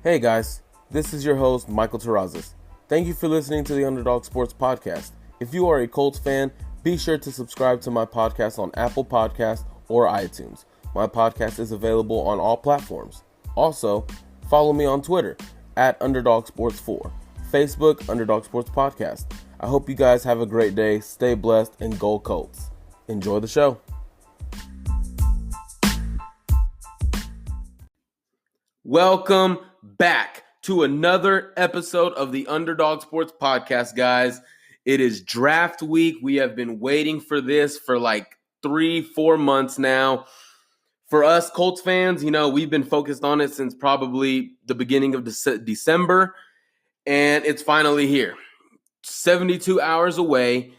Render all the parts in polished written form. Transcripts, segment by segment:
Hey guys, this is your host, Michael Terrazas. Thank you for listening to the Underdog Sports Podcast. If you are a Colts fan, be sure to subscribe to my podcast on Apple Podcasts or iTunes. My podcast is available on all platforms. Also, follow me on Twitter at Underdog Sports 4, Facebook Underdog Sports Podcast. I hope you guys have a great day, stay blessed, and go Colts. Enjoy the show. Welcome back to another episode of the Underdog Sports Podcast, guys. It is draft week. We have been waiting for this for like 3-4 months now. For us Colts fans, we've been focused on it since probably the beginning of December, and it's finally here. 72 hours away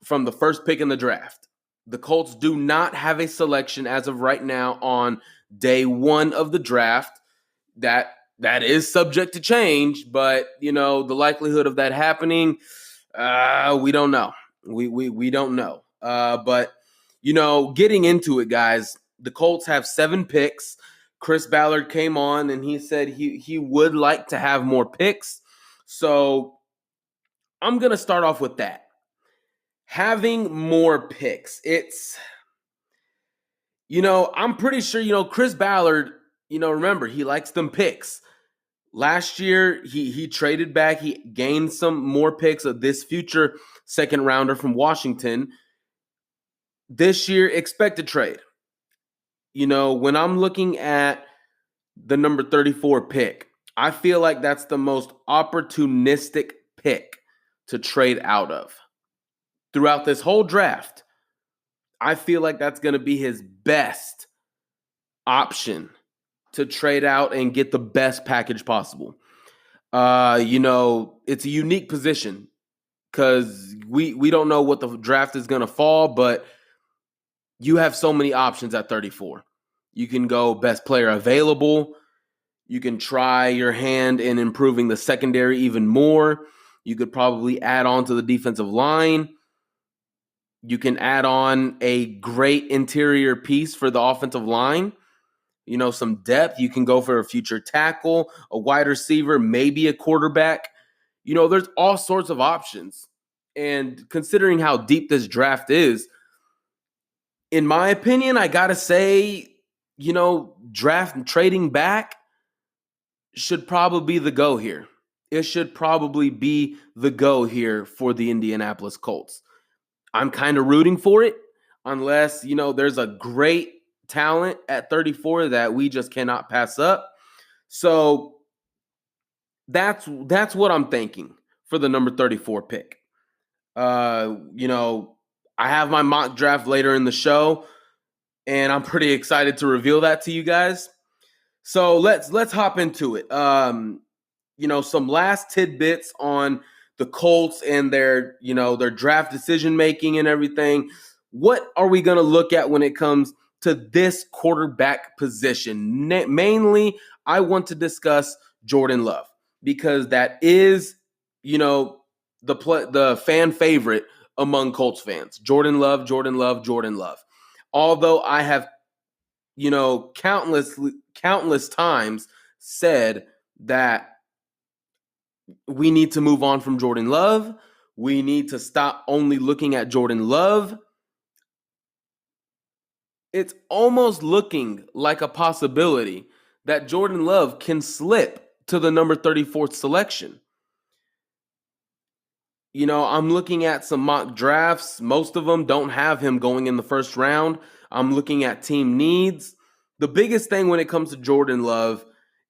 from the first pick in the draft. The Colts do not have a selection as of right now on day one of the draft. That is subject to change, but the likelihood of that happening, we don't know. We don't know. But getting into it, guys, the Colts have 7 picks. Chris Ballard came on and he said he would like to have more picks. So I'm gonna start off with that. Having more picks. I'm pretty sure, Chris Ballard, remember, he likes them picks. Last year, he traded back. He gained some more picks of this future second rounder from Washington. This year, expect a trade. When I'm looking at the number 34 pick, I feel like that's the most opportunistic pick to trade out of. Throughout this whole draft, I feel like that's going to be his best option to trade out and get the best package possible. It's a unique position because we don't know what the draft is going to fall, but you have so many options at 34. You can go best player available. You can try your hand in improving the secondary even more. You could probably add on to the defensive line. You can add on a great interior piece for the offensive line. Some depth. You can go for a future tackle, a wide receiver, maybe a quarterback. There's all sorts of options. And considering how deep this draft is, in my opinion, I got to say, draft trading back should probably be the go here. It should probably be the go here for the Indianapolis Colts. I'm kind of rooting for it unless, there's a great talent at 34 that we just cannot pass up. So that's what I'm thinking for the number 34 pick. I have my mock draft later in the show, and I'm pretty excited to reveal that to you guys. So let's hop into it. Some last tidbits on the Colts and their draft decision making and everything. What are we going to look at when it comes to this quarterback position? Mainly, I want to discuss Jordan Love because that is, the fan favorite among Colts fans. Jordan Love, Jordan Love, Jordan Love. Although I have, countless times said that we need to move on from Jordan Love. We need to stop only looking at Jordan Love. It's almost looking like a possibility that Jordan Love can slip to the number 34th selection. I'm looking at some mock drafts. Most of them don't have him going in the first round. I'm looking at team needs. The biggest thing when it comes to Jordan Love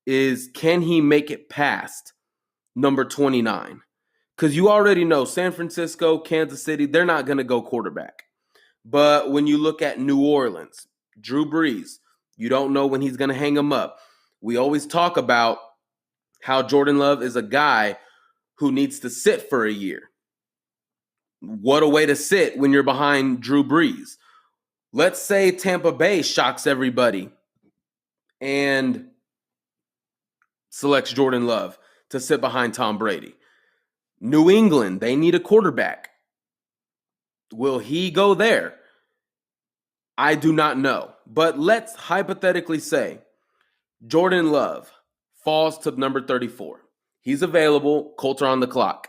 is, can he make it past number 29? Because you already know San Francisco, Kansas City, they're not going to go quarterback. But when you look at New Orleans, Drew Brees, you don't know when he's going to hang him up. We always talk about how Jordan Love is a guy who needs to sit for a year. What a way to sit when you're behind Drew Brees. Let's say Tampa Bay shocks everybody and selects Jordan Love to sit behind Tom Brady. New England, they need a quarterback. Will he go there? I do not know. But let's hypothetically say Jordan Love, falls to number 34. He's available. Colts are on the clock.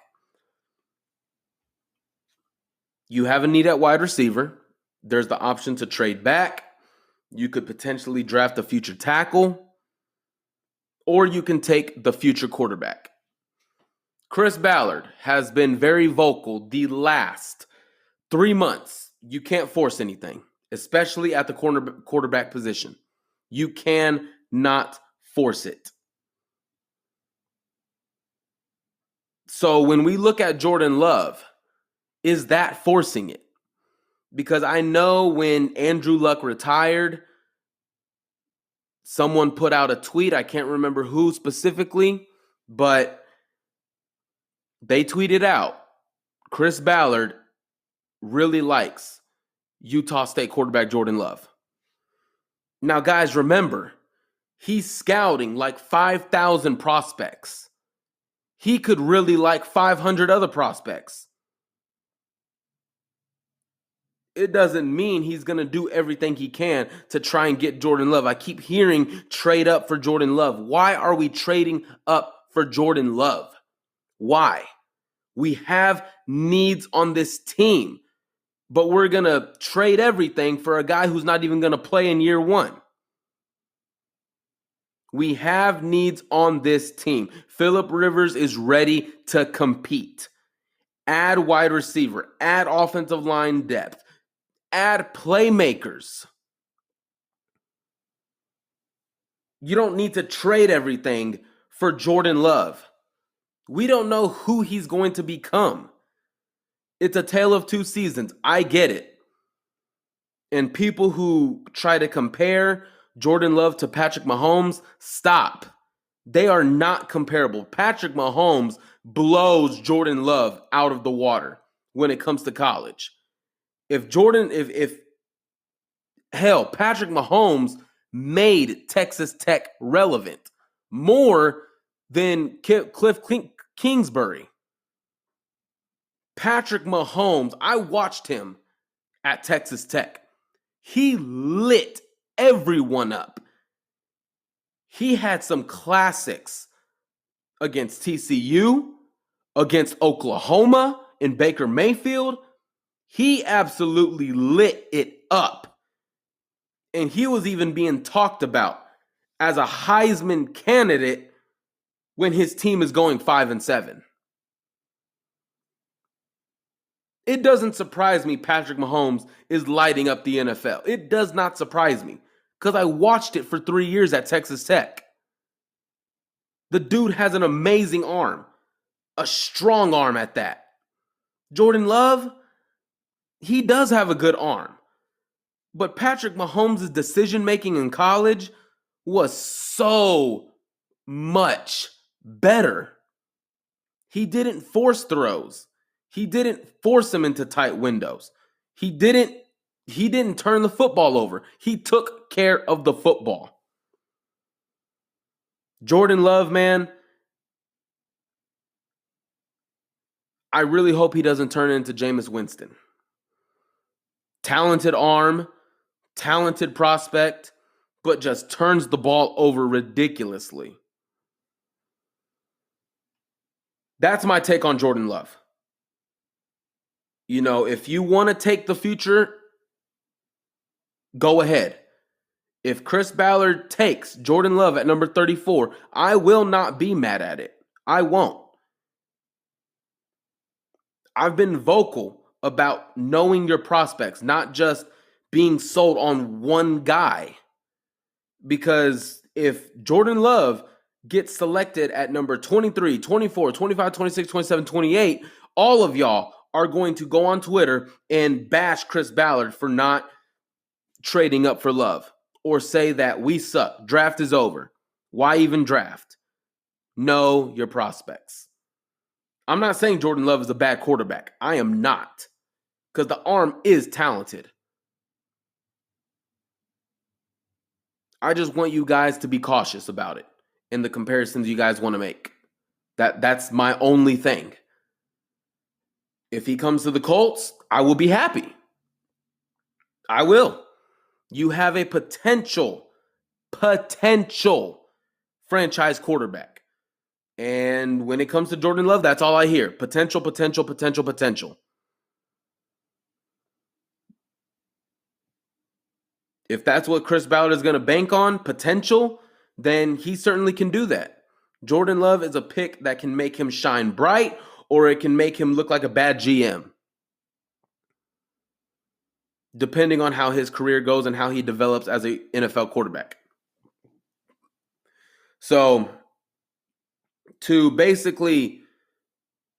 You have a need at wide receiver. There's the option to trade back. You could potentially draft a future tackle, or you can take the future quarterback. Chris Ballard has been very vocal the last 3 months. You can't force anything, especially at the quarterback position. You cannot force it. So when we look at Jordan Love, is that forcing it? Because I know when Andrew Luck retired, someone put out a tweet. I can't remember who specifically, but they tweeted out, Chris Ballard really likes Utah State quarterback Jordan Love. Now, guys, remember, he's scouting like 5,000 prospects. He could really like 500 other prospects. It doesn't mean he's going to do everything he can to try and get Jordan Love. I keep hearing trade up for Jordan Love. Why are we trading up for Jordan Love? Why? We have needs on this team, but we're going to trade everything for a guy who's not even going to play in year one. We have needs on this team. Phillip Rivers is ready to compete. Add wide receiver, add offensive line depth, add playmakers. You don't need to trade everything for Jordan Love. We don't know who he's going to become. It's a tale of two seasons. I get it. And people who try to compare Jordan Love to Patrick Mahomes, stop. They are not comparable. Patrick Mahomes blows Jordan Love out of the water when it comes to college. If Patrick Mahomes made Texas Tech relevant more than Cliff Kingsbury. Patrick Mahomes, I watched him at Texas Tech. He lit everyone up. He had some classics against TCU, against Oklahoma and Baker Mayfield. He absolutely lit it up. And he was even being talked about as a Heisman candidate when his team is going 5-7. It doesn't surprise me Patrick Mahomes is lighting up the NFL. It does not surprise me because I watched it for 3 years at Texas Tech. The dude has an amazing arm, a strong arm at that. Jordan Love, he does have a good arm. But Patrick Mahomes' decision-making in college was so much better. He didn't force throws. He didn't force him into tight windows. He didn't turn the football over. He took care of the football. Jordan Love, man, I really hope he doesn't turn into Jameis Winston. Talented arm, talented prospect, but just turns the ball over ridiculously. That's my take on Jordan Love. You know, if you want to take the future, go ahead. If Chris Ballard takes Jordan Love at number 34, I will not be mad at it. I won't. I've been vocal about knowing your prospects, not just being sold on one guy. Because if Jordan Love gets selected at number 23, 24, 25, 26, 27, 28, all of y'all are going to go on Twitter and bash Chris Ballard for not trading up for Love or say that we suck. Draft is over. Why even draft? Know your prospects. I'm not saying Jordan Love is a bad quarterback. I am not. Because the arm is talented. I just want you guys to be cautious about it in the comparisons you guys want to make. That's my only thing. If he comes to the Colts, I will be happy. I will. You have a potential franchise quarterback. And when it comes to Jordan Love, that's all I hear. Potential, potential, potential, potential. If that's what Chris Ballard is going to bank on, potential, then he certainly can do that. Jordan Love is a pick that can make him shine bright, or it can make him look like a bad GM, depending on how his career goes and how he develops as an NFL quarterback. So, to basically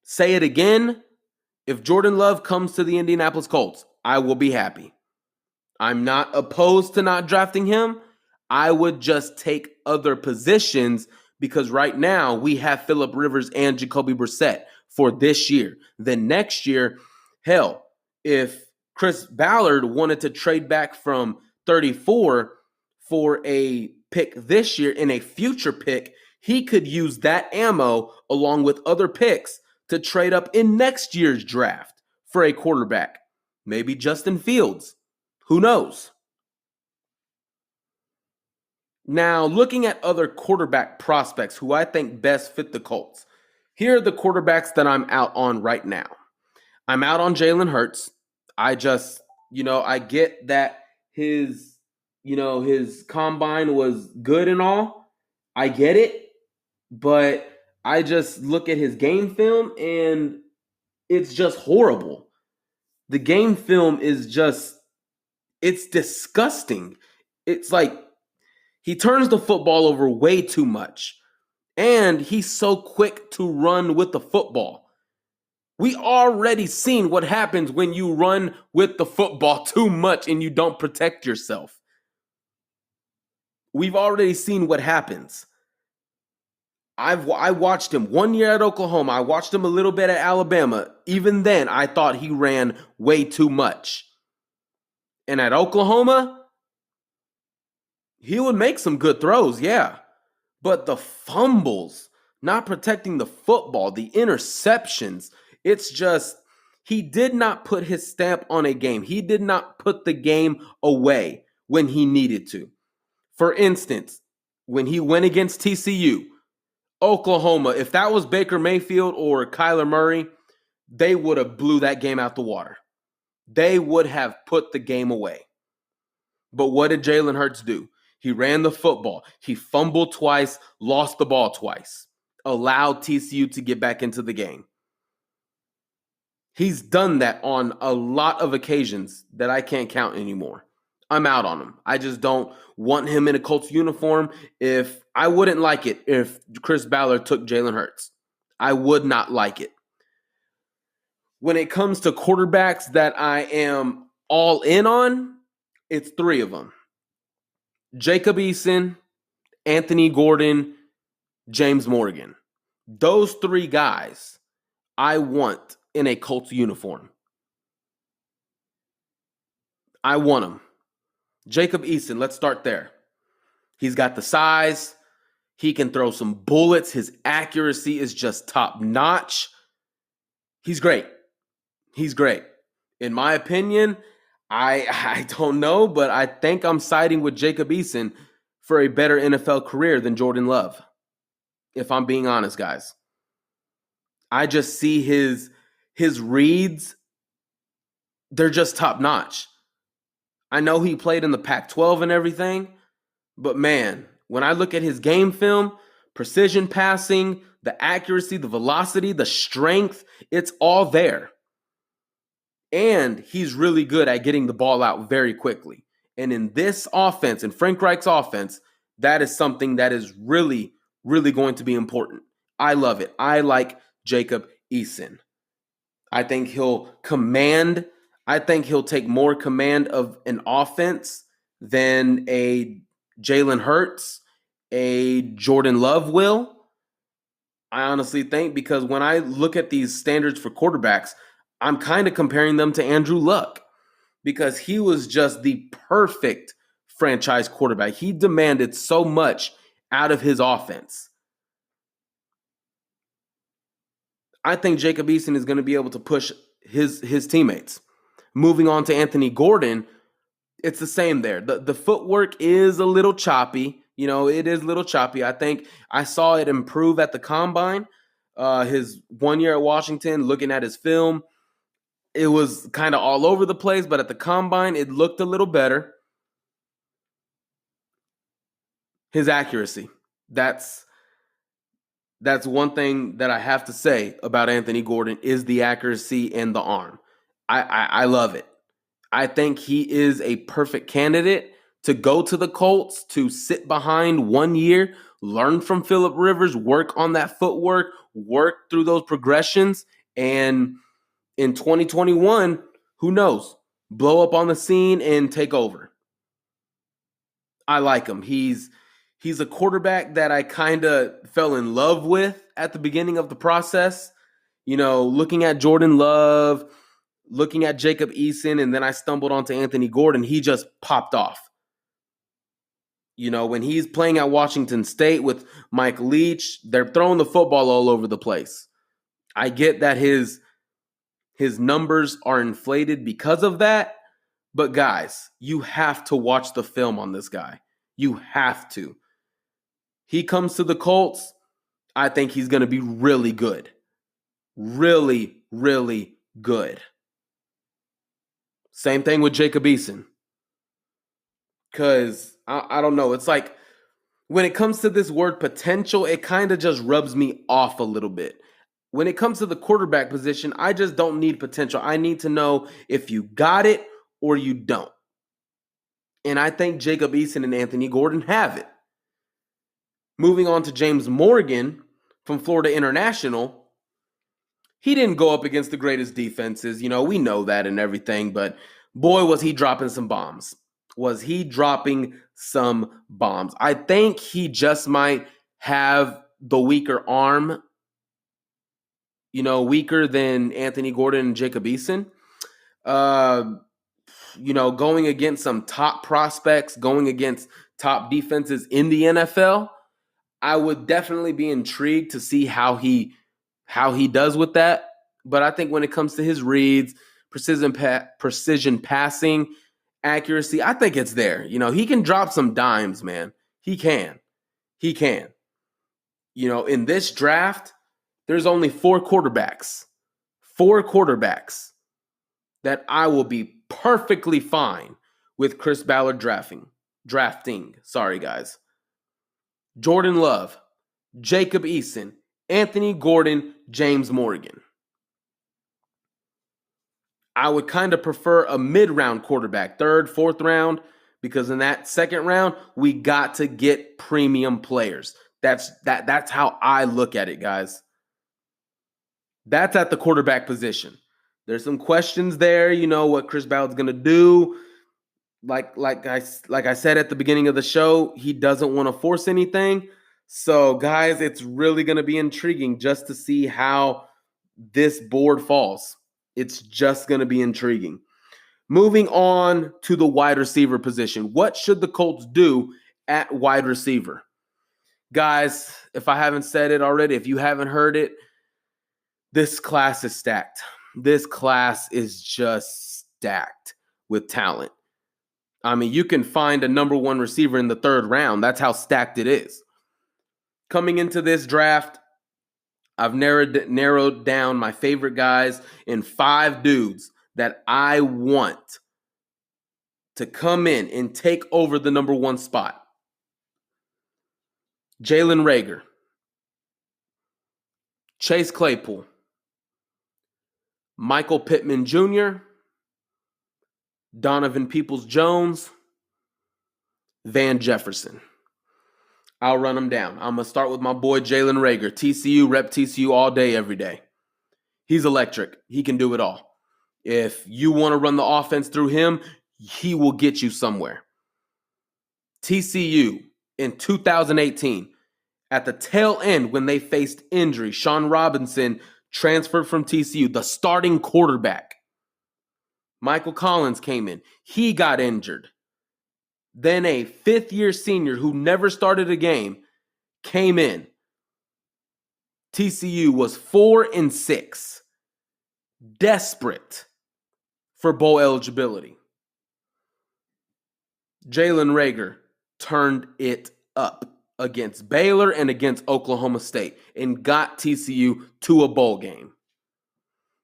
say it again, if Jordan Love comes to the Indianapolis Colts, I will be happy. I'm not opposed to not drafting him. I would just take other positions because right now we have Phillip Rivers and Jacoby Brissett for this year. Then next year, hell, if Chris Ballard wanted to trade back from 34 for a pick this year and a future pick, he could use that ammo along with other picks to trade up in next year's draft for a quarterback. Maybe Justin Fields. Who knows? Now, looking at other quarterback prospects who I think best fit the Colts, here are the quarterbacks that I'm out on right now. I'm out on Jalen Hurts. I just, I get that his combine was good and all. I get it, but I just look at his game film and it's just horrible. The game film is it's disgusting. It's like he turns the football over way too much. And he's so quick to run with the football. We already seen what happens when you run with the football too much and you don't protect yourself. We've already seen what happens. I watched him 1 year at Oklahoma. I watched him a little bit at Alabama. Even then, I thought he ran way too much. And at Oklahoma, he would make some good throws, yeah. But the fumbles, not protecting the football, the interceptions, it's just, he did not put his stamp on a game. He did not put the game away when he needed to. For instance, when he went against TCU, Oklahoma, if that was Baker Mayfield or Kyler Murray, they would have blew that game out the water. They would have put the game away. But what did Jalen Hurts do? He ran the football. He fumbled twice, lost the ball twice, allowed TCU to get back into the game. He's done that on a lot of occasions that I can't count anymore. I'm out on him. I just don't want him in a Colts uniform. I wouldn't like it if Chris Ballard took Jalen Hurts. I would not like it. When it comes to quarterbacks that I am all in on, it's three of them. Jacob Eason, Anthony Gordon, James Morgan. Those three guys I want in a Colts uniform. I want them. Jacob Eason, let's start there. He's got the size. He can throw some bullets. His accuracy is just top notch. He's great. He's great. In my opinion, I don't know, but I think I'm siding with Jacob Eason for a better NFL career than Jordan Love, if I'm being honest, guys. I just see his reads, they're just top notch. I know he played in the Pac-12 and everything, but man, when I look at his game film, precision passing, the accuracy, the velocity, the strength, it's all there. And he's really good at getting the ball out very quickly. And in this offense, in Frank Reich's offense, that is something that is really, really going to be important. I love it. I like Jacob Eason. I think he'll take more command of an offense than a Jalen Hurts, a Jordan Love will. I honestly think, because when I look at these standards for quarterbacks, I'm kind of comparing them to Andrew Luck, because he was just the perfect franchise quarterback. He demanded so much out of his offense. I think Jacob Eason is going to be able to push his teammates. Moving on to Anthony Gordon, it's the same there. The footwork is a little choppy. It is a little choppy. I think I saw it improve at the combine. His 1 year at Washington, looking at his film, it was kind of all over the place, but at the combine, it looked a little better. His accuracy. That's one thing that I have to say about Anthony Gordon is the accuracy and the arm. I love it. I think he is a perfect candidate to go to the Colts, to sit behind 1 year, learn from Phillip Rivers, work on that footwork, work through those progressions, and in 2021, who knows, blow up on the scene and take over. I like him. He's a quarterback that I kind of fell in love with at the beginning of the process. Looking at Jordan Love, looking at Jacob Eason, and then I stumbled onto Anthony Gordon. He just popped off. When he's playing at Washington State with Mike Leach, they're throwing the football all over the place. I get that his numbers are inflated because of that, but guys, you have to watch the film on this guy. You have to. He comes to the Colts, I think he's going to be really good. Really, really good. Same thing with Jacob Eason. Because, I don't know, it's like when it comes to this word potential, it kind of just rubs me off a little bit. When it comes to the quarterback position, I just don't need potential. I need to know if you got it or you don't. And I think Jacob Eason and Anthony Gordon have it. Moving on to James Morgan from Florida International. He didn't go up against the greatest defenses. We know that and everything, but boy, was he dropping some bombs. I think he just might have the weaker arm, weaker than Anthony Gordon and Jacob Eason. Going against some top prospects, going against top defenses in the NFL, I would definitely be intrigued to see how he does with that. But I think when it comes to his reads, precision passing, accuracy, I think it's there. He can drop some dimes, man. He can. In this draft, there's only 4 quarterbacks. 4 quarterbacks that I will be perfectly fine with Chris Ballard drafting. Sorry, guys. Jordan Love, Jacob Eason, Anthony Gordon, James Morgan. I would kind of prefer a mid-round quarterback, 3rd, 4th round, because in that 2nd round, we got to get premium players. That's how I look at it, guys. That's at the quarterback position. There's some questions there, what Chris Ballard's going to do. Like I said at the beginning of the show, he doesn't want to force anything. So, guys, it's really going to be intriguing just to see how this board falls. It's just going to be intriguing. Moving on to the wide receiver position. What should the Colts do at wide receiver? Guys, if I haven't said it already, if you haven't heard it, this class is stacked. This class is just stacked with talent. I mean, you can find a number 1 receiver in the 3rd round. That's how stacked it is. Coming into this draft, I've narrowed down my favorite guys in 5 dudes that I want to come in and take over the number 1 spot. Jalen Reagor, Chase Claypool, Michael Pittman Jr., Donovan Peoples-Jones, Van Jefferson. I'll run them down. I'm going to start with my boy Jalen Reagor. TCU, rep TCU all day, every day. He's electric. He can do it all. If you want to run the offense through him, he will get you somewhere. TCU in 2018, at the tail end when they faced injury, Sean Robinson transferred from TCU, the starting quarterback. Michael Collins came in. He got injured. Then a 5th-year senior who never started a game came in. TCU was 4-6, desperate for bowl eligibility. Jalen Reagor turned it up against Baylor and against Oklahoma State and got TCU to a bowl game.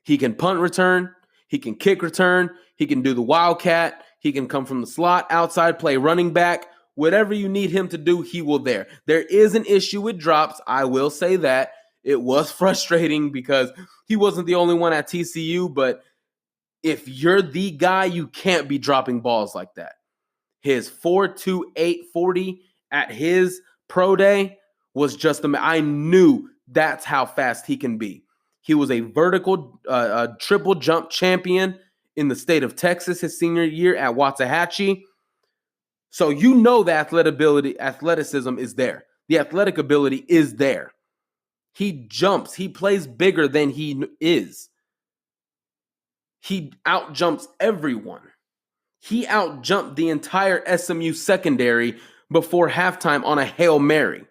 He can punt return. He can kick return. He can do the wildcat. He can come from the slot, outside, play running back. Whatever you need him to do, he will there. There is an issue with drops. I will say that. It was frustrating because he wasn't the only one at TCU, but if you're the guy, you can't be dropping balls like that. His 4.28 40 at his pro day was just I knew that's how fast he can be. He was a vertical triple jump champion in the state of Texas his senior year at Waxahachie. So you know the athleticism is there. The athletic ability is there. He jumps. He plays bigger than he is. He outjumps everyone. He outjumped the entire SMU secondary before halftime on a Hail Mary.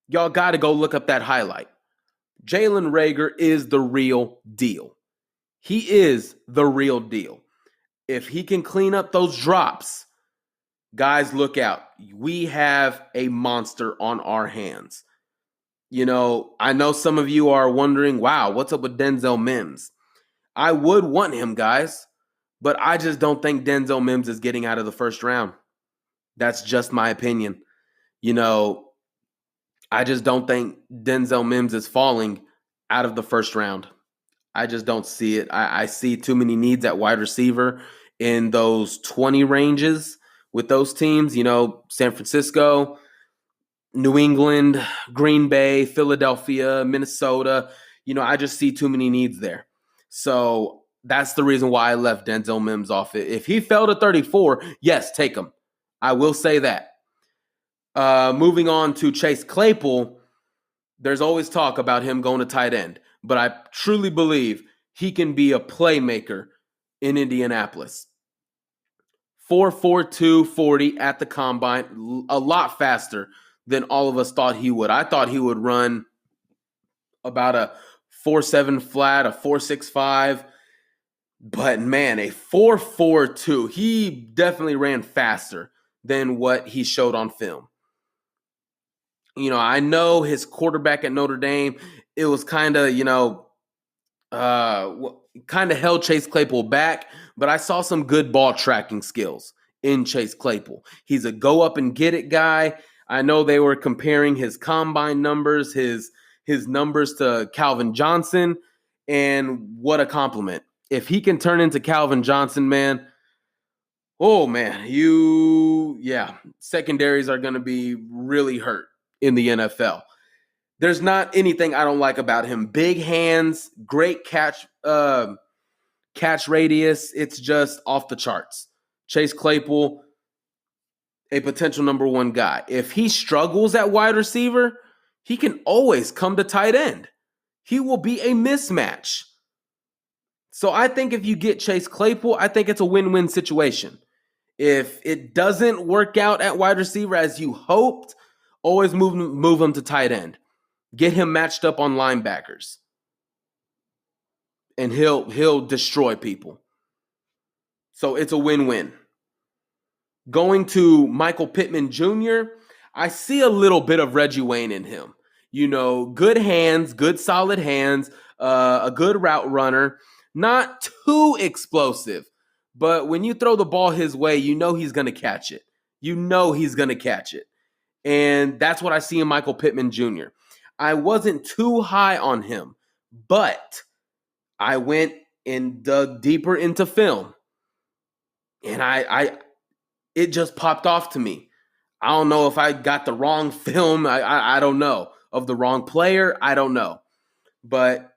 Y'all got to go look up that highlight. Jalen Reagor is the real deal. He is the real deal. If he can clean up those drops, guys, look out. We have a monster on our hands. You know, I know some of you are wondering, wow, what's up with Denzel Mims? I would want him, guys, but I just don't think Denzel Mims is getting out of the first round. That's just my opinion. You know, I just don't think Denzel Mims is falling out of the first round. I just don't see it. I see too many needs at wide receiver in those 20 ranges with those teams. You know, San Francisco, New England, Green Bay, Philadelphia, Minnesota. You know, I just see too many needs there. So that's the reason why I left Denzel Mims off it. If he fell to 34, yes, take him. I will say that. Moving on to Chase Claypool, there's always talk about him going to tight end, but I truly believe he can be a playmaker in Indianapolis. 4.42 40 at the combine, a lot faster than all of us thought he would. I thought he would run about a 4.7 flat, a 4.65, but man, a 4.42. He definitely ran faster than what he showed on film. You know, I know his quarterback at Notre Dame, it was kind of, kind of held Chase Claypool back, but I saw some good ball tracking skills in Chase Claypool. He's a go up and get it guy. I know they were comparing his combine numbers, his numbers to Calvin Johnson, and what a compliment. If he can turn into Calvin Johnson, man, oh man, secondaries are going to be really hurt in the NFL. There's not anything I don't like about him. Big hands, great catch radius. It's just off the charts. Chase Claypool, a potential number one guy. If he struggles at wide receiver, he can always come to tight end. He will be a mismatch. So I think if you get Chase Claypool, I think it's a win-win situation. If it doesn't work out at wide receiver as you hoped, always move him to tight end. Get him matched up on linebackers. And he'll destroy people. So it's a win-win. Going to Michael Pittman Jr., I see a little bit of Reggie Wayne in him. You know, good hands, good solid hands, a good route runner. Not too explosive, but when you throw the ball his way, you know he's going to catch it. And that's what I see in Michael Pittman Jr. I wasn't too high on him, but I went and dug deeper into film. And it just popped off to me. I don't know if I got the wrong film. I don't know. Of the wrong player, I don't know. But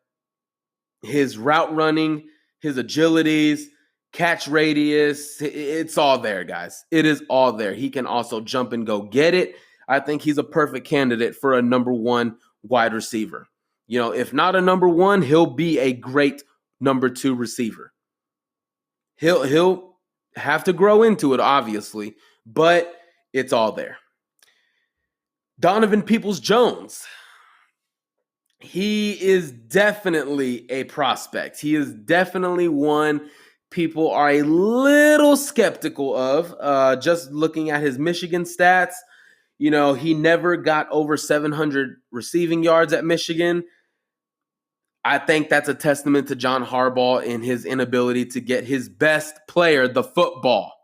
his route running, his agilities, catch radius, it's all there, guys. It is all there. He can also jump and go get it. I think he's a perfect candidate for a number one wide receiver. You know, if not a number one, he'll be a great number two receiver. He'll have to grow into it, obviously, but it's all there. Donovan Peoples-Jones. He is definitely a prospect. He is definitely one people are a little skeptical of. Just looking at his Michigan stats, He never got over 700 receiving yards at Michigan. I think that's a testament to John Harbaugh and his inability to get his best player the football.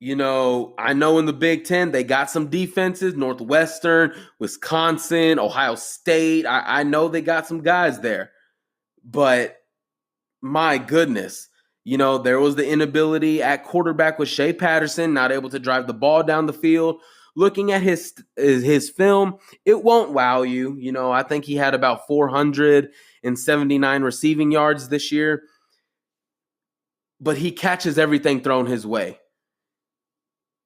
I know in the Big Ten, they got some defenses, Northwestern, Wisconsin, Ohio State. I know they got some guys there. But my goodness, there was the inability at quarterback with Shea Patterson, not able to drive the ball down the field. Looking at his film, it won't wow you. I think he had about 479 receiving yards this year. But he catches everything thrown his way.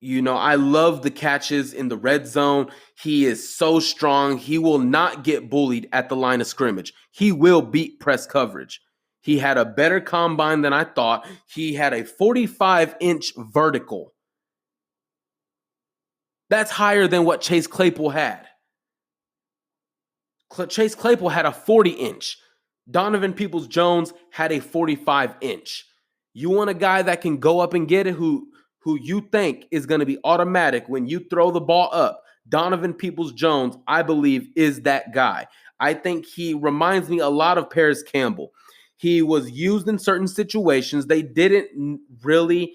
I love the catches in the red zone. He is so strong. He will not get bullied at the line of scrimmage. He will beat press coverage. He had a better combine than I thought. He had a 45-inch vertical. That's higher than what Chase Claypool had. Chase Claypool had a 40-inch. Donovan Peoples-Jones had a 45-inch. You want a guy that can go up and get it, who you think is going to be automatic when you throw the ball up. Donovan Peoples-Jones, I believe, is that guy. I think he reminds me a lot of Paris Campbell. He was used in certain situations. They didn't really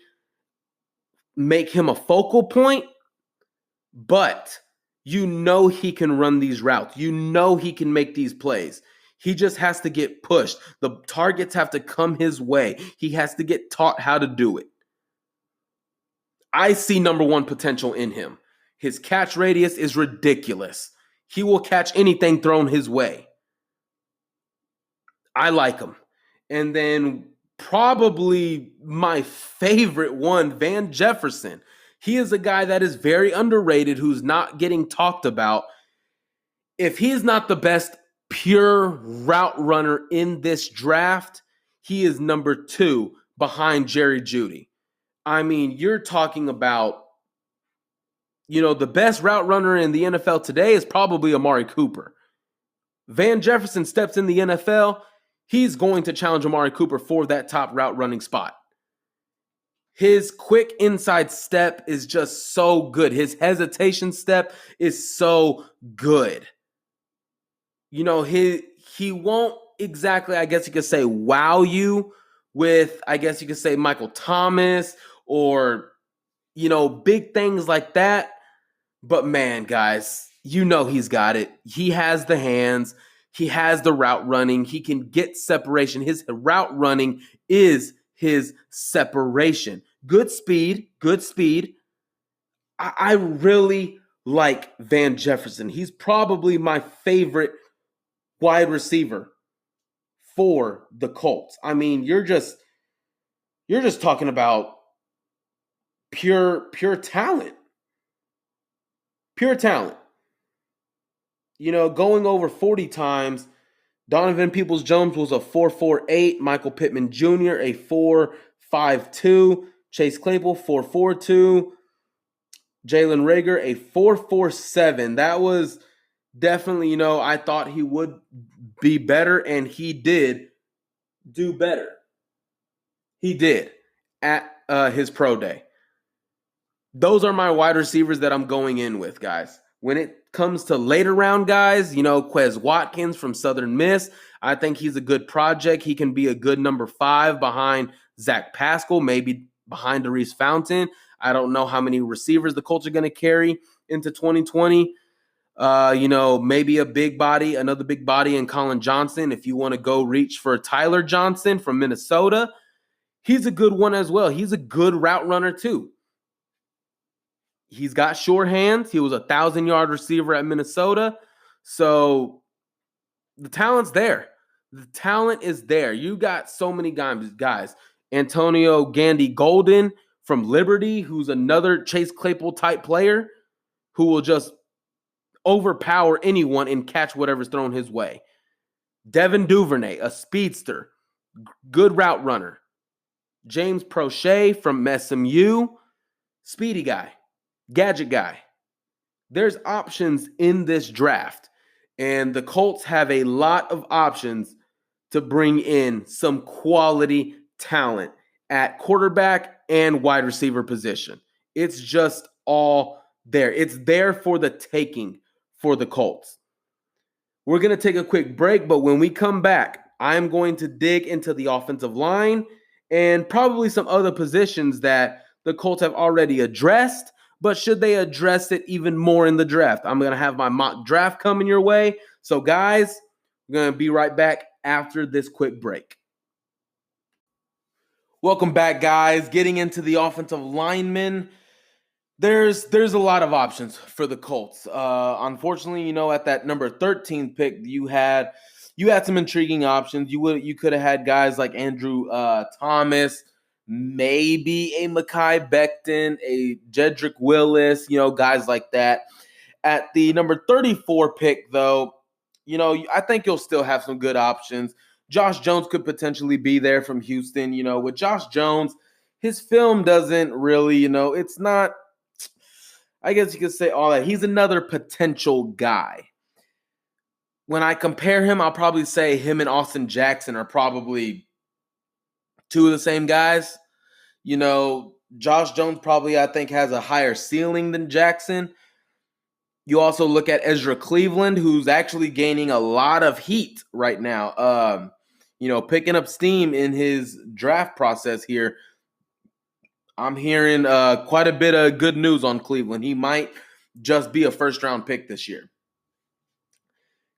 make him a focal point, but he can run these routes. He can make these plays. He just has to get pushed. The targets have to come his way. He has to get taught how to do it. I see number one potential in him. His catch radius is ridiculous. He will catch anything thrown his way. I like him. And then probably my favorite one, Van Jefferson. He is a guy that is very underrated, who's not getting talked about. If he is not the best pure route runner in this draft, he is number 2 behind Jerry Jeudy. I mean, you're talking about, the best route runner in the NFL today is probably Amari Cooper. Van Jefferson steps in the NFL, he's going to challenge Amari Cooper for that top route running spot. His quick inside step is just so good. His hesitation step is so good. He won't exactly, I guess you could say, wow you with, I guess you could say, Michael Thomas or, big things like that. But man, guys, he's got it. He has the hands. He has the route running. He can get separation. His route running is his separation. Good speed. I really like Van Jefferson. He's probably my favorite wide receiver for the Colts. I mean, you're just talking about pure talent. Pure talent. Going over 40 times, Donovan Peoples-Jones was a 4.48, Michael Pittman Jr. a 4.52, Chase Claypool 4.42, Jalen Reagor a 4.47. That was definitely, I thought he would be better, and he did do better. He did at his pro day. Those are my wide receivers that I'm going in with, guys. When it comes to later round guys, Quez Watkins from Southern Miss, I think he's a good project. He can be a good number 5 behind Zach Pascal, maybe behind Darius Fountain. I don't know how many receivers the Colts are going to carry into 2020. Maybe another big body in Colin Johnson. If you want to go reach for Tyler Johnson from Minnesota, he's a good one as well. He's a good route runner too. He's got sure hands. He was a 1,000-yard receiver at Minnesota. So the talent's there. The talent is there. You got so many guys. Antonio Gandy-Golden from Liberty, who's another Chase Claypool type player who will just overpower anyone and catch whatever's thrown his way. Devin Duvernay, a speedster, good route runner. James Prochet from SMU, speedy guy. Gadget guy. There's options in this draft, and the Colts have a lot of options to bring in some quality talent at quarterback and wide receiver position. It's just all there. It's there for the taking for the Colts. We're going to take a quick break, but when we come back, I'm going to dig into the offensive line and probably some other positions that the Colts have already addressed, but should they address it even more in the draft? I'm going to have my mock draft coming your way. So, guys, we're going to be right back after this quick break. Welcome back, guys. Getting into the offensive linemen. There's a lot of options for the Colts. Unfortunately, at that number 13 pick, you had some intriguing options. You could have had guys like Andrew Thomas, maybe a Mekhi Becton, a Jedrick Willis, guys like that. At the number 34 pick, though, I think you'll still have some good options. Josh Jones could potentially be there from Houston. With Josh Jones, his film doesn't really, it's not, I guess you could say all that. He's another potential guy. When I compare him, I'll probably say him and Austin Jackson are probably two of the same guys. Josh Jones probably, I think, has a higher ceiling than Jackson. You also look at Ezra Cleveland, who's actually gaining a lot of heat right now. Picking up steam in his draft process here. I'm hearing quite a bit of good news on Cleveland. He might just be a first-round pick this year.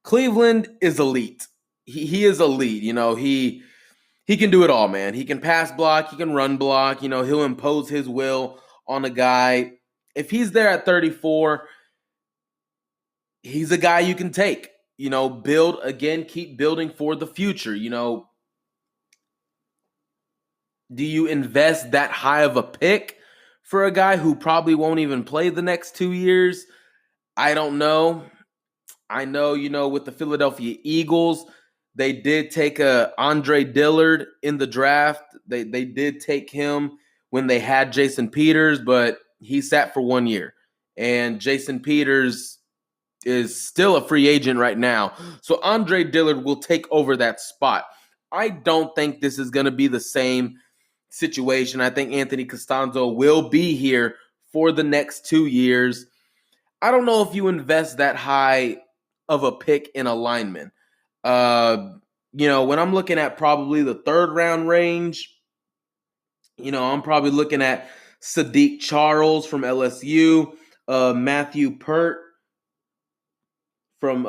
Cleveland is elite. He is elite. He can do it all, man. He can pass block. He can run block. He'll impose his will on a guy. If he's there at 34, he's a guy you can take. Build again, keep building for the future. Do you invest that high of a pick for a guy who probably won't even play the next 2 years? I don't know. I know, with the Philadelphia Eagles, they did take Andre Dillard in the draft. They did take him when they had Jason Peters, but he sat for 1 year. And Jason Peters is still a free agent right now. So Andre Dillard will take over that spot. I don't think this is going to be the same situation. I think Anthony Costanzo will be here for the next 2 years. I don't know if you invest that high of a pick in a lineman. When I'm looking at probably the third round range, I'm probably looking at Sadiq Charles from LSU, Matthew Pert from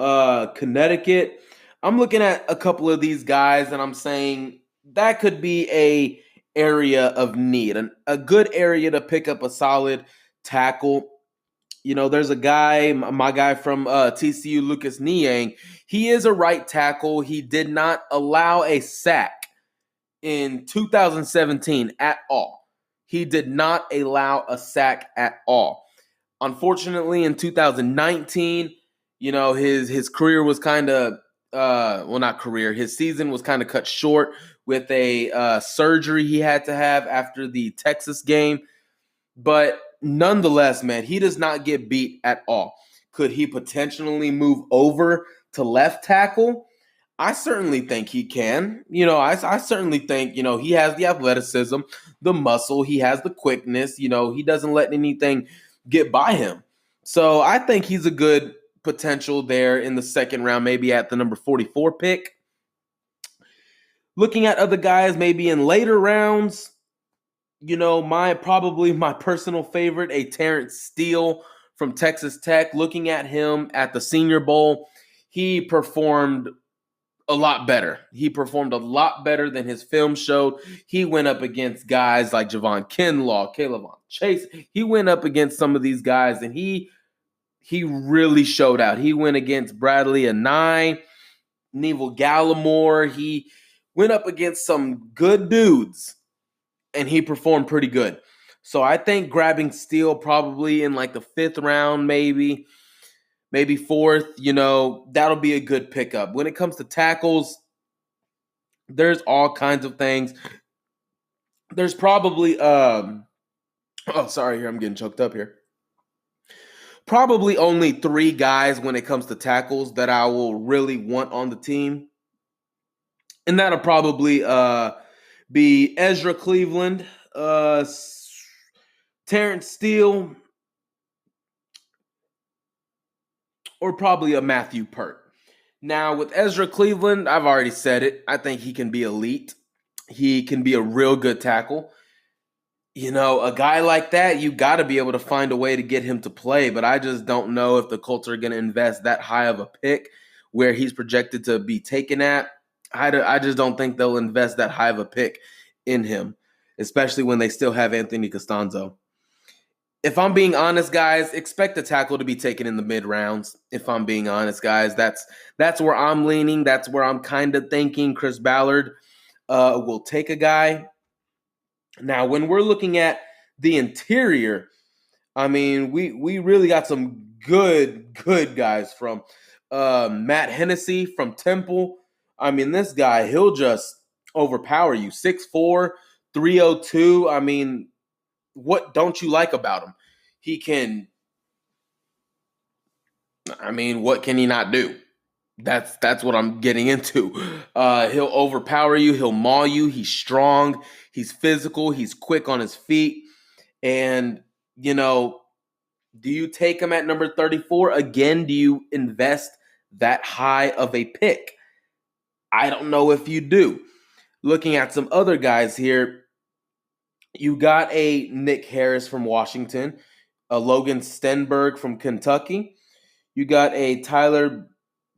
Connecticut. I'm looking at a couple of these guys and I'm saying that could be a area of need, a good area to pick up a solid tackle. There's a guy, my guy from TCU, Lucas Niang. He is a right tackle. He did not allow a sack in 2017 at all. He did not allow a sack at all. Unfortunately, in 2019, his career was kind of, not career, his season was kind of cut short with a surgery he had to have after the Texas game. But nonetheless, man, he does not get beat at all. Could he potentially move over to left tackle? I certainly think he can. I certainly think, he has the athleticism, the muscle, he has the quickness, he doesn't let anything get by him. So I think he's a good potential there in the second round, maybe at the number 44 pick. Looking at other guys maybe in later rounds, my personal favorite, a Terrence Steele from Texas Tech. Looking at him at the Senior Bowl, he performed a lot better. He performed a lot better than his film showed. He went up against guys like Javon Kinlaw, Caleb Chase. He went up against some of these guys, and he really showed out. He went against Bradley Anai, Neville Gallimore. He went up against some good dudes, and he performed pretty good. So I think grabbing Steele probably in like the 5th round, maybe 4th, that'll be a good pickup. When it comes to tackles, there's all kinds of things. There's probably, I'm getting choked up here. Probably only 3 guys when it comes to tackles that I will really want on the team. And that'll probably be Ezra Cleveland, Terrence Steele, or probably a Matthew Pert. Now, with Ezra Cleveland, I've already said it. I think he can be elite. He can be a real good tackle. A guy like that, you got to be able to find a way to get him to play. But I just don't know if the Colts are going to invest that high of a pick where he's projected to be taken at. I just don't think they'll invest that high of a pick in him, especially when they still have Anthony Costanzo. If I'm being honest, guys, expect the tackle to be taken in the mid rounds. If I'm being honest, guys, that's where I'm leaning. That's where I'm kind of thinking Chris Ballard will take a guy. Now, when we're looking at the interior, I mean, we really got some good guys from Matt Hennessy from Temple. I mean, this guy, he'll just overpower you. 6'4", 302. I mean, what don't you like about him? What can he not do? That's what I'm getting into. He'll overpower you. He'll maul you. He's strong. He's physical. He's quick on his feet. And, do you take him at number 34? Again, do you invest that high of a pick? I don't know if you do. Looking at some other guys here, you got a Nick Harris from Washington, a Logan Stenberg from Kentucky. You got a Tyler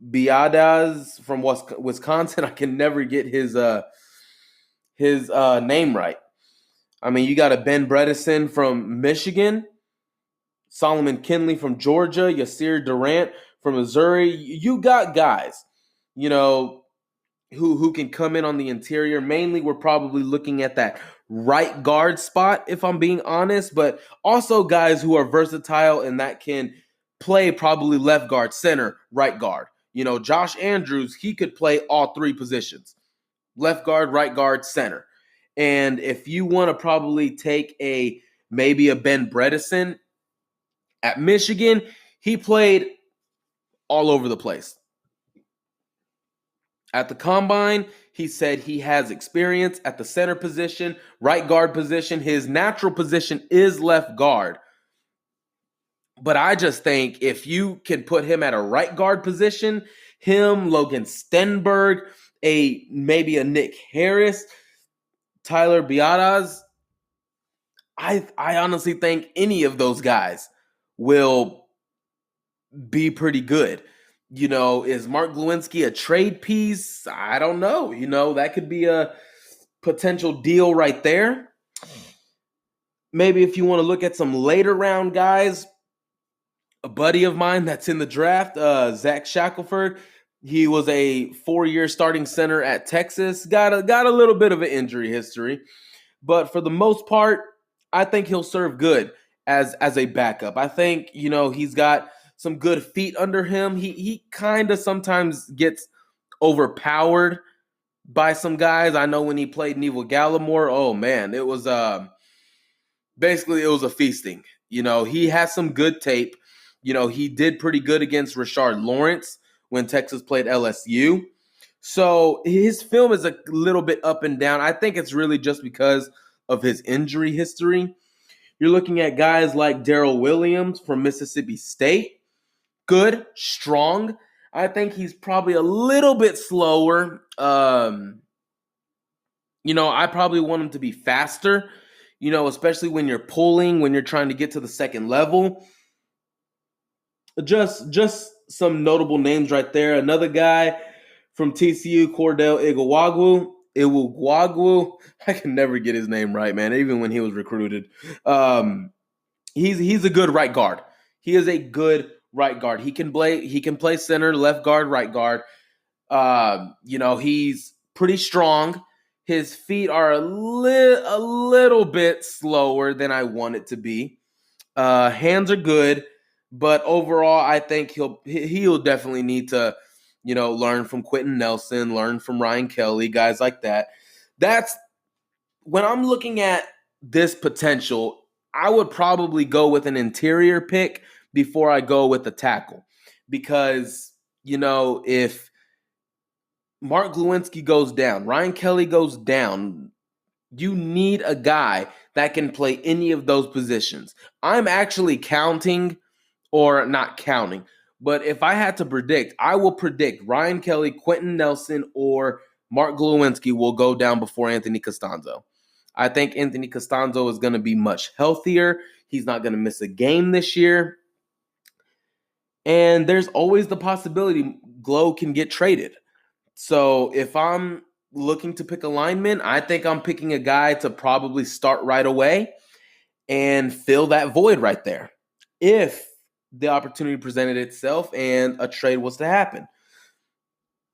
Biadasz from Wisconsin. I can never get his name right. I mean, you got a Ben Bredesen from Michigan, Solomon Kinley from Georgia, Yasir Durant from Missouri. You got guys, who can come in on the interior. Mainly, we're probably looking at that right guard spot, if I'm being honest, but also guys who are versatile and that can play probably left guard, center, right guard. Josh Andrews, he could play all three positions, left guard, right guard, center. And if you want to probably take maybe a Ben Bredesen at Michigan, he played all over the place. At the combine, he said he has experience at the center position, right guard position. His natural position is left guard. But I just think if you can put him at a right guard position, him, Logan Stenberg, maybe a Nick Harris, Tyler Biadasz, I honestly think any of those guys will be pretty good. Is Mark Glowinski a trade piece? I don't know. That could be a potential deal right there. Maybe if you want to look at some later round guys, a buddy of mine that's in the draft, Zach Shackelford. He was a 4-year starting center at Texas. Got a little bit of an injury history, but for the most part, I think he'll serve good as a backup. I think he's got some good feet under him. He kind of sometimes gets overpowered by some guys. I know when he played Neville Gallimore, oh man, it was basically it was a feasting. He has some good tape. He did pretty good against Rashard Lawrence when Texas played LSU. So his film is a little bit up and down. I think it's really just because of his injury history. You're looking at guys like Darrell Williams from Mississippi State. Good, strong. I think he's probably a little bit slower. I probably want him to be faster, especially when you're pulling, when you're trying to get to the second level. Just some notable names right there. Another guy from TCU, Cordell Iwuagwu. I can never get his name right, man, even when he was recruited. He's a good right guard. He is a good right guard. He can play center, left guard, right guard. He's pretty strong. His feet are a little bit slower than I want it to be. Hands are good, but overall, I think he'll definitely need to, learn from Quentin Nelson, learn from Ryan Kelly, guys like that. That's when I'm looking at this potential. I would probably go with an interior pick before I go with the tackle, because if Mark Glowinski goes down, Ryan Kelly goes down, you need a guy that can play any of those positions. I'm actually not counting. But if I had to predict, I will predict Ryan Kelly, Quentin Nelson, or Mark Glowinski will go down before Anthony Costanzo. I think Anthony Costanzo is going to be much healthier. He's not going to miss a game this year. And there's always the possibility Glow can get traded. So if I'm looking to pick a lineman, I think I'm picking a guy to probably start right away and fill that void right there if the opportunity presented itself and a trade was to happen.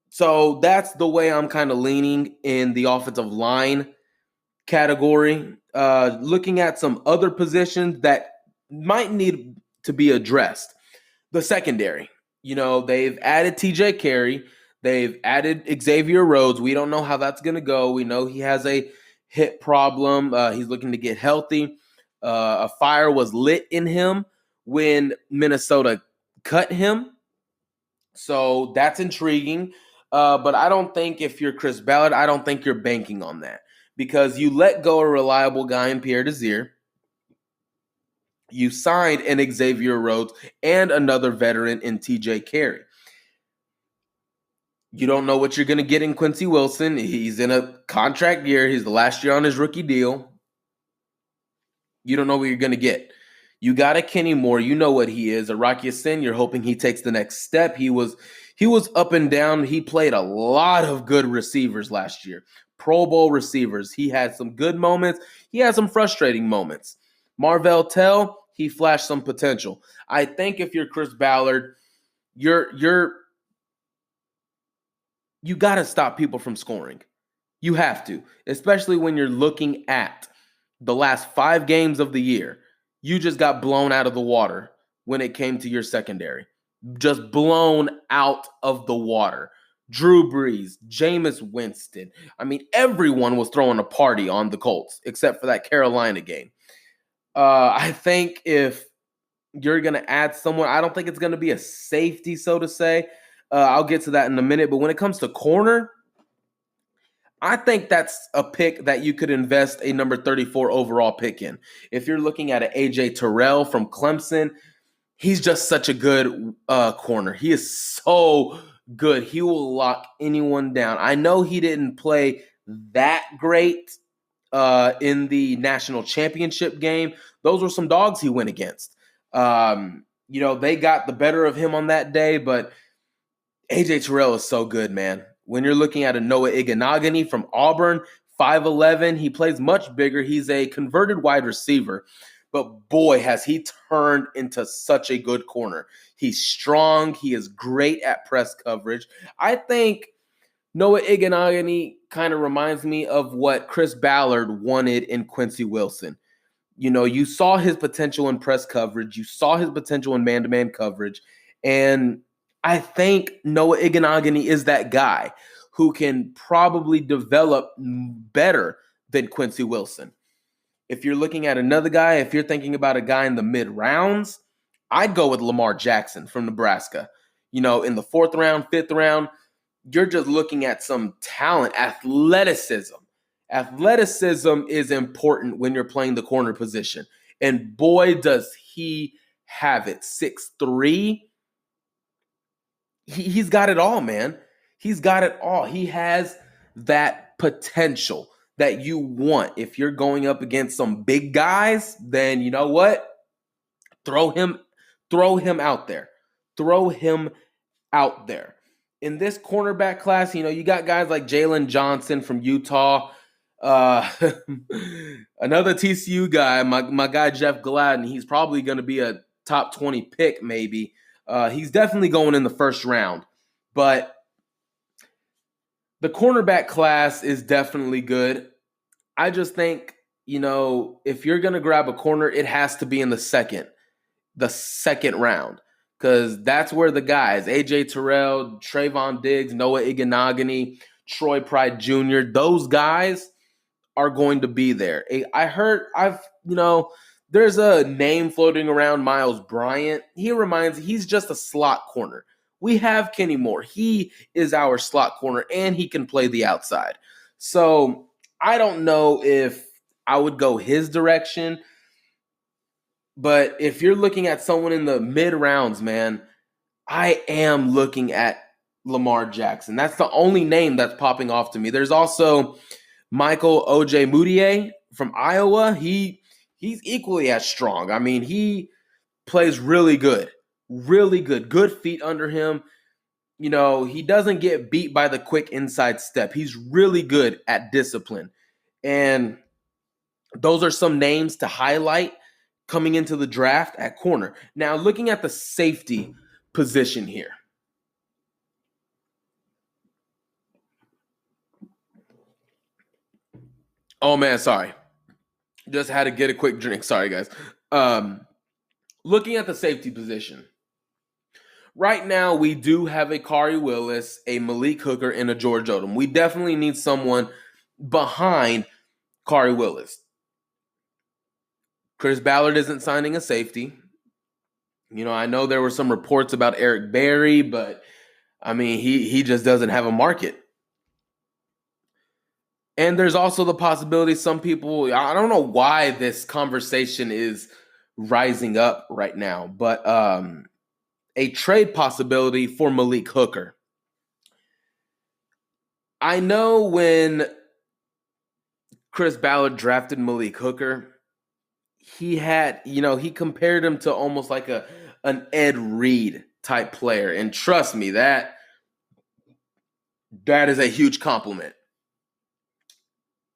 So that's the way I'm kind of leaning in the offensive line category. Looking at some other positions that might need to be addressed. The secondary. They've added TJ Carey. They've added Xavier Rhodes. We don't know how that's going to go. We know he has a hip problem. He's looking to get healthy. A fire was lit in him when Minnesota cut him. So that's intriguing. But I don't think if you're Chris Ballard, I don't think you're banking on that. Because you let go a reliable guy in Pierre Desir. You signed an Xavier Rhodes and another veteran in TJ Carey. You don't know what you're going to get in Quincy Wilson. He's in a contract year. He's the last year on his rookie deal. You don't know what you're going to get. You got a Kenny Moore. You know what he is. A Rocky Sin, you're hoping he takes the next step. He was up and down. He played a lot of good receivers last year. Pro Bowl receivers. He had some good moments. He had some frustrating moments. Marvell Tell, he flashed some potential. I think if you're Chris Ballard, you got to stop people from scoring. You have to, especially when you're looking at the last 5 games of the year. You just got blown out of the water when it came to your secondary. Just blown out of the water. Drew Brees, Jameis Winston. I mean, everyone was throwing a party on the Colts except for that Carolina game. I think if you're going to add someone, I don't think it's going to be a safety, so to say. I'll get to that in a minute. But when it comes to corner, I think that's a pick that you could invest a number 34 overall pick in. If you're looking at an A.J. Terrell from Clemson, he's just such a good corner. He is so good. He will lock anyone down. I know he didn't play that great in the national championship game. Those were some dogs he went against. They got the better of him on that day, but A.J. Terrell is so good, man. When you're looking at a Noah Iganagani from Auburn, 5'11", he plays much bigger. He's a converted wide receiver, but boy, has he turned into such a good corner. He's strong. He is great at press coverage. I think Noah Iganagani kind of reminds me of what Chris Ballard wanted in Quincy Wilson. You saw his potential in press coverage. You saw his potential in man-to-man coverage. And I think Noah Iganagani is that guy who can probably develop better than Quincy Wilson. If you're looking at another guy, if you're thinking about a guy in the mid-rounds, I'd go with Lamar Jackson from Nebraska. In the 4th round, 5th round, you're just looking at some talent, athleticism. Athleticism is important when you're playing the corner position. And boy, does he have it. 6'3". He's got it all, man. He's got it all. He has that potential that you want. If you're going up against some big guys, then you know what? Throw him out there. Throw him out there. In this cornerback class, you got guys like Jalen Johnson from Utah. Another TCU guy, my guy Jeff Gladden. He's probably going to be a top 20 pick, maybe. He's definitely going in the 1st round. But the cornerback class is definitely good. I just think, if you're going to grab a corner, it has to be in the second round. Because that's where the guys, A.J. Terrell, Trayvon Diggs, Noah Iganagani, Troy Pride Jr., those guys are going to be there. There's a name floating around, Miles Bryant. He's just a slot corner. We have Kenny Moore. He is our slot corner, and he can play the outside. So I don't know if I would go his direction. But if you're looking at someone in the mid-rounds, man, I am looking at Lamar Jackson. That's the only name that's popping off to me. There's also Michael O.J. Moutier from Iowa. He's equally as strong. I mean, he plays really good. Really good. Good feet under him. You know, he doesn't get beat by the quick inside step. He's really good at discipline. And those are some names to highlight coming into the draft at corner. Now, looking at the safety position here. Oh, man, sorry. Just had to get a quick drink. Sorry, guys. Looking at the safety position. Right now, we do have a Kari Willis, a Malik Hooker, and a George Odom. We definitely need someone behind Kari Willis. Chris Ballard isn't signing a safety. You know, I know there were some reports about Eric Berry, but I mean, he just doesn't have a market. And there's also the possibility some people, I don't know why this conversation is rising up right now, but a trade possibility for Malik Hooker. I know when Chris Ballard drafted Malik Hooker, he had, you know, he compared him to almost like an Ed Reed type player. And trust me, that is a huge compliment.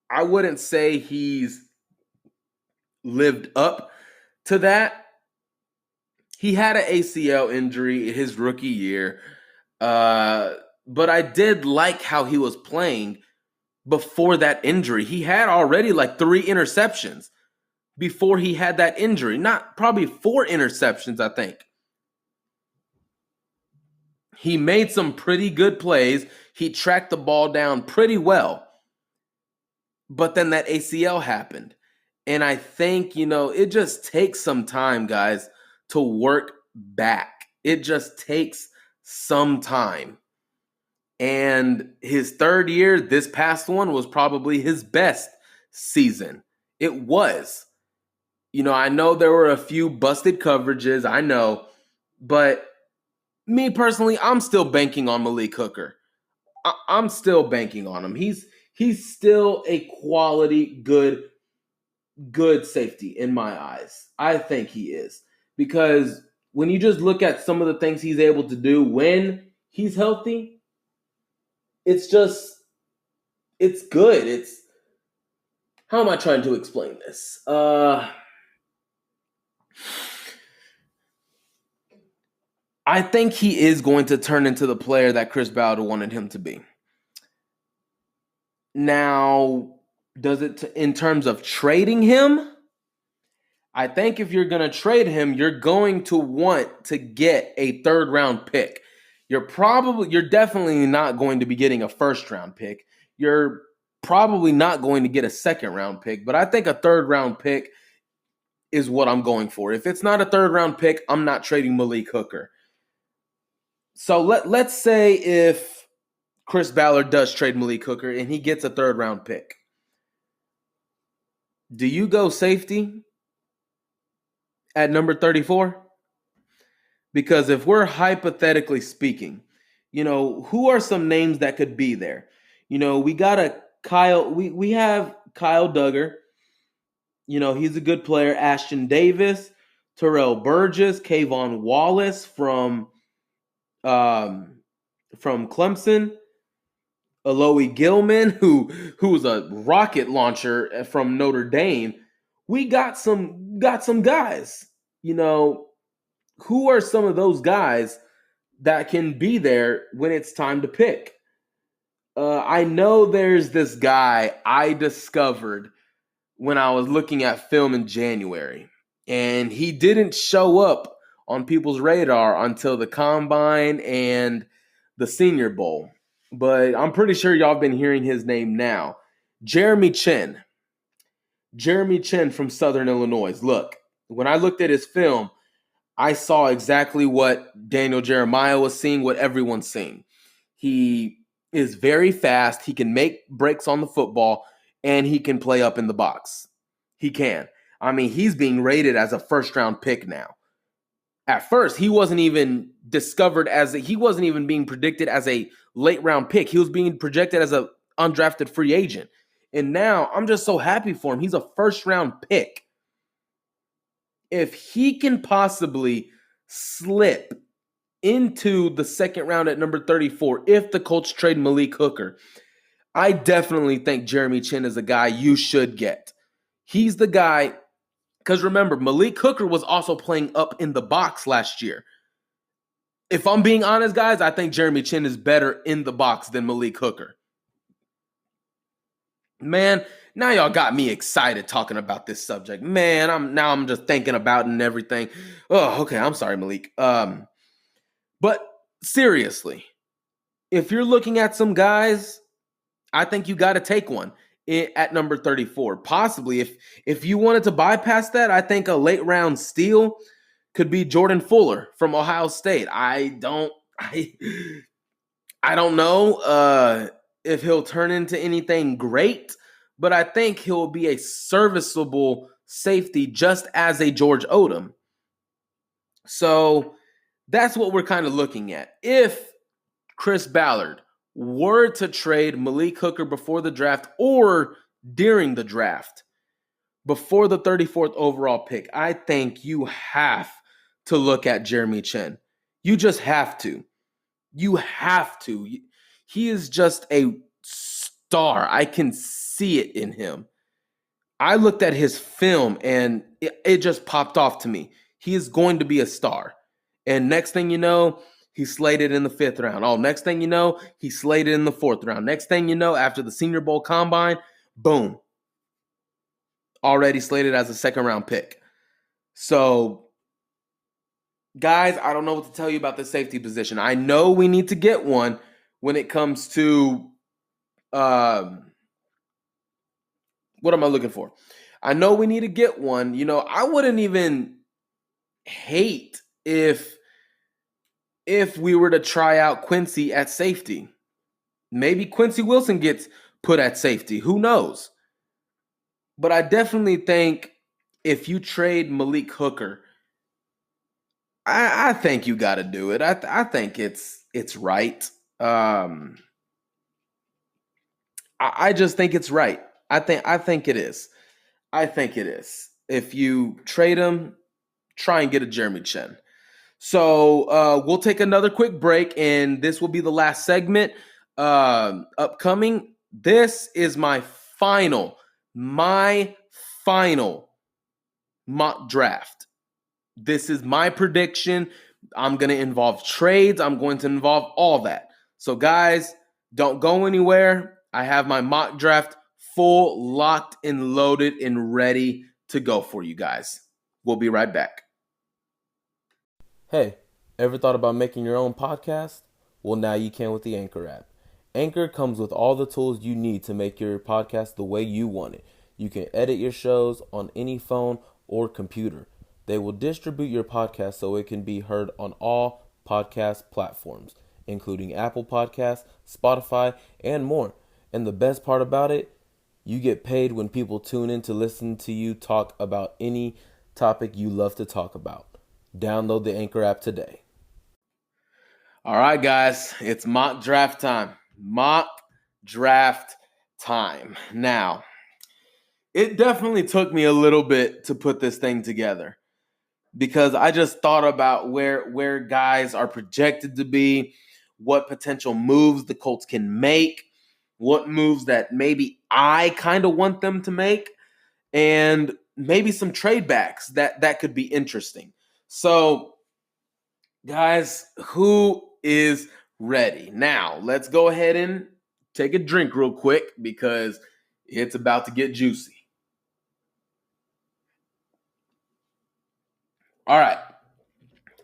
I wouldn't say he's lived up to that. He had an ACL injury his rookie year. But I did like how he was playing before that injury. He had already like 3 interceptions before he had that injury. Not probably 4 interceptions, I think. He made some pretty good plays. He tracked the ball down pretty well. But then that ACL happened. And I think, you know, it just takes some time, guys, to work back. It just takes some time. And his third year, this past one, was probably his best season. It was. You know, I know there were a few busted coverages, I know. But me personally, I'm still banking on Malik Hooker. I'm still banking on him. He's still a quality, good safety in my eyes. I think he is. Because when you just look at some of the things he's able to do when he's healthy, it's good. How am I trying to explain this? I think he is going to turn into the player that Chris Ballard wanted him to be. Now, does it in terms of trading him? I think if you're going to trade him, you're going to want to get a 3rd round pick. You're definitely not going to be getting a 1st round pick. You're probably not going to get a 2nd round pick, but I think a 3rd round pick is what I'm going for. If it's not a 3rd round pick, I'm not trading Malik Hooker. So let's say if Chris Ballard does trade Malik Hooker and he gets a 3rd round pick. Do you go safety at number 34? Because if we're hypothetically speaking, you know, who are some names that could be there? You know, we got we have Kyle Duggar. You know, he's a good player. Ashton Davis, Terrell Burgess, Kayvon Wallace from Clemson. Alohi Gilman, who was a rocket launcher from Notre Dame. We got some guys. You know, who are some of those guys that can be there when it's time to pick? I know there's this guy I discovered when I was looking at film in January, and he didn't show up on people's radar until the Combine and the Senior Bowl. But I'm pretty sure y'all have been hearing his name now. Jeremy Chin. Jeremy Chin from Southern Illinois. Look, when I looked at his film, I saw exactly what Daniel Jeremiah was seeing, what everyone's seeing. He is very fast. He can make breaks on the football, and he can play up in the box. He can. I mean, he's being rated as a 1st round pick now. At first, he wasn't even he wasn't even being predicted as a late round pick. He was being projected as a undrafted free agent. And now I'm just so happy for him. He's a first round pick. If he can possibly slip into the second round at number 34, if the Colts trade Malik Hooker, I definitely think Jeremy Chinn is a guy you should get. He's the guy, because remember, Malik Hooker was also playing up in the box last year. If I'm being honest, guys, I think Jeremy Chinn is better in the box than Malik Hooker. Man, now y'all got me excited talking about this subject. Man, I'm just thinking about it and everything. Oh, okay, I'm sorry, Malik. But seriously, if you're looking at some guys, I think you got to take one at number 34. Possibly, if you wanted to bypass that, I think a late round steal could be Jordan Fuller from Ohio State. I don't know if he'll turn into anything great, but I think he'll be a serviceable safety just as a George Odom. So that's what we're kind of looking at. If Chris Ballard were to trade Malik Hooker before the draft or during the draft, before the 34th overall pick, I think you have to look at Jeremy Chinn. You just have to. You have to. He is just a star. I can see it in him. I looked at his film and it just popped off to me. He is going to be a star. And next thing you know, he's slated in the 5th round. Oh, next thing you know, he's slated in the 4th round. Next thing you know, after the Senior Bowl Combine, boom. Already slated as a 2nd round pick. So, guys, I don't know what to tell you about the safety position. I know we need to get one when it comes to what am I looking for? I know we need to get one. You know, I wouldn't even hate if we were to try out Quincy at safety. Maybe Quincy Wilson gets put at safety. Who knows? But I definitely think if you trade Malik Hooker, I think you got to do it. I think it's right. I just think it's right. I think it is. I think it is. If you trade him, try and get a Jeremy Chinn. So we'll take another quick break, and this will be the last segment upcoming. This is my final mock draft. This is my prediction. I'm going to involve trades. I'm going to involve all that. So, guys, don't go anywhere. I have my mock draft full, locked and loaded and ready to go for you guys. We'll be right back. Hey, ever thought about making your own podcast? Well, now you can with the Anchor app. Anchor comes with all the tools you need to make your podcast the way you want it. You can edit your shows on any phone or computer. They will distribute your podcast so it can be heard on all podcast platforms, including Apple Podcasts, Spotify, and more. And the best part about it, you get paid when people tune in to listen to you talk about any topic you love to talk about. Download the Anchor app today. All right, guys, it's mock draft time. Mock draft time. Now, it definitely took me a little bit to put this thing together because I just thought about where guys are projected to be, what potential moves the Colts can make, what moves that maybe I kind of want them to make, and maybe some trade backs that could be interesting. So, guys, who is ready? Now, let's go ahead and take a drink real quick because it's about to get juicy. All right.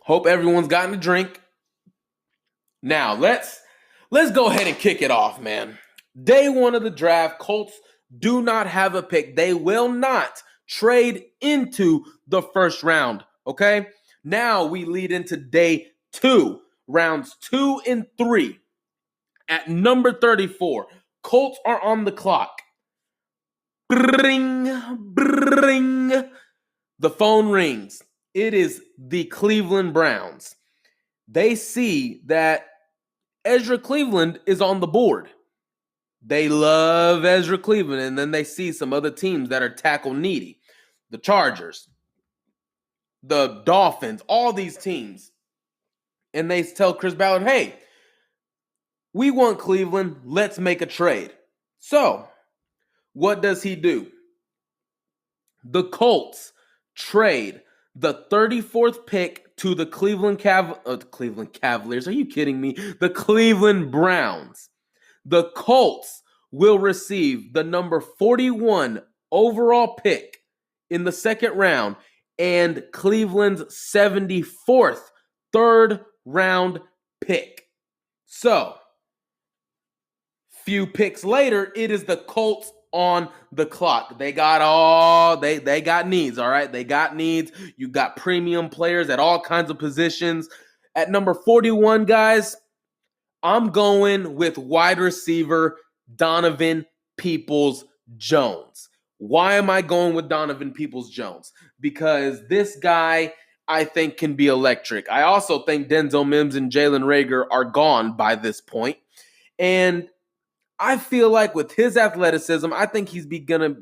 Hope everyone's gotten a drink. Now, let's go ahead and kick it off, man. Day 1 of the draft, Colts do not have a pick. They will not trade into the first round, okay? Now we lead into day 2, rounds 2 and 3. At number 34, Colts are on the clock. Bring. The phone rings. It is the Cleveland Browns. They see that Ezra Cleveland is on the board. They love Ezra Cleveland, and then they see some other teams that are tackle needy. The Chargers, the Dolphins, all these teams. And they tell Chris Ballard, hey, we want Cleveland. Let's make a trade. So, what does he do? The Colts trade the 34th pick to the Cleveland Cavaliers. Are you kidding me? The Cleveland Browns. The Colts will receive the number 41 overall pick in the second round and Cleveland's 74th third round pick. So, few picks later, it is the Colts on the clock. They got they got needs, all right? They got needs. You got premium players at all kinds of positions. At number 41, guys, I'm going with wide receiver Donovan Peoples-Jones. Why am I going with Donovan Peoples-Jones? Because this guy, I think, can be electric. I also think Denzel Mims and Jalen Reagor are gone by this point. And I feel like with his athleticism, I think he's gonna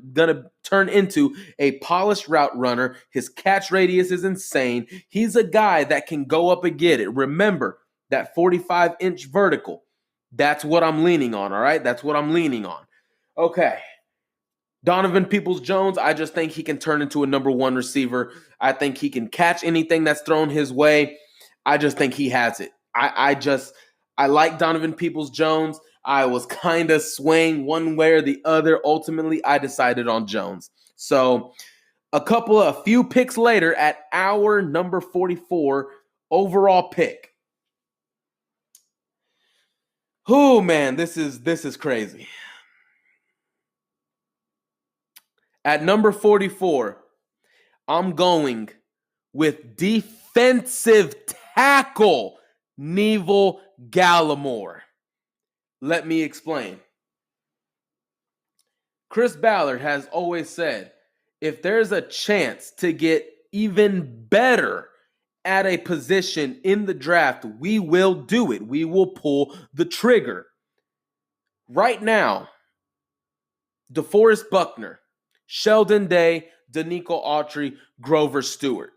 turn into a polished route runner. His catch radius is insane. He's a guy that can go up and get it. Remember that 45-inch vertical. That's what I'm leaning on, all right? That's what I'm leaning on. Okay. Donovan Peoples-Jones, I just think he can turn into a number one receiver. I think he can catch anything that's thrown his way. I just think he has it. I like Donovan Peoples-Jones. I was kind of swaying one way or the other. Ultimately, I decided on Jones. So a few picks later at our number 44 overall pick. Oh man, this is crazy. At number 44, I'm going with defensive tackle Neville Gallimore. Let me explain. Chris Ballard has always said, if there's a chance to get even better at a position in the draft, we will do it. We will pull the trigger. Right now, DeForest Buckner, Sheldon Day, Danico Autry, Grover Stewart.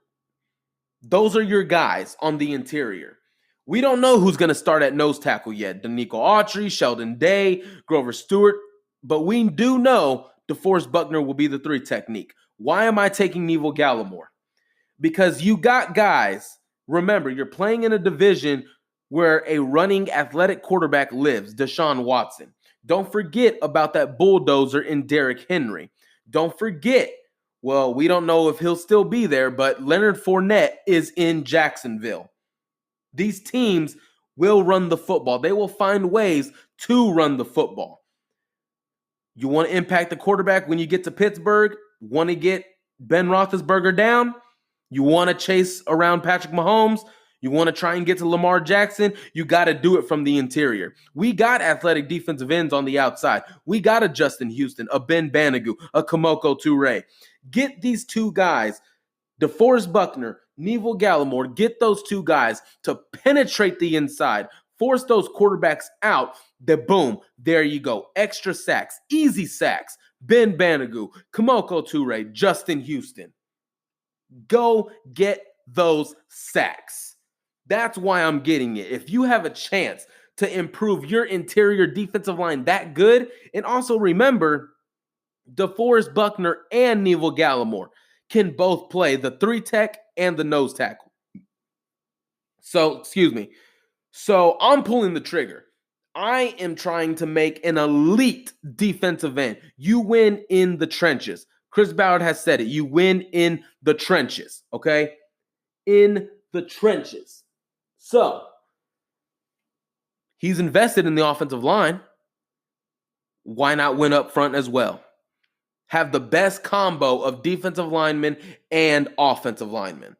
Those are your guys on the interior. We don't know who's going to start at nose tackle yet. Danico Autry, Sheldon Day, Grover Stewart. But we do know DeForest Buckner will be the 3 technique. Why am I taking Neville Gallimore? Because you got guys. Remember, you're playing in a division where a running athletic quarterback lives, Deshaun Watson. Don't forget about that bulldozer in Derrick Henry. Don't forget, well, we don't know if he'll still be there, but Leonard Fournette is in Jacksonville. These teams will run the football. They will find ways to run the football. You want to impact the quarterback when you get to Pittsburgh? Want to get Ben Roethlisberger down? You want to chase around Patrick Mahomes? You want to try and get to Lamar Jackson? You got to do it from the interior. We got athletic defensive ends on the outside. We got a Justin Houston, a Ben Banogu, a Kamoko Toure. Get these two guys, DeForest Buckner, Neville Gallimore, get those two guys to penetrate the inside, force those quarterbacks out. Then boom, there you go. Extra sacks, easy sacks. Ben Banogu, Kamoko Toure, Justin Houston. Go get those sacks. That's why I'm getting it. If you have a chance to improve your interior defensive line that good, and also remember, DeForest Buckner and Neville Gallimore can both play the 3 tech and the nose tackle. So I'm pulling the trigger. I am trying to make an elite defensive end. You win in the trenches. Chris Ballard has said it. You win in the trenches, okay? In the trenches. So, he's invested in the offensive line. Why not win up front as well? Have the best combo of defensive linemen and offensive linemen.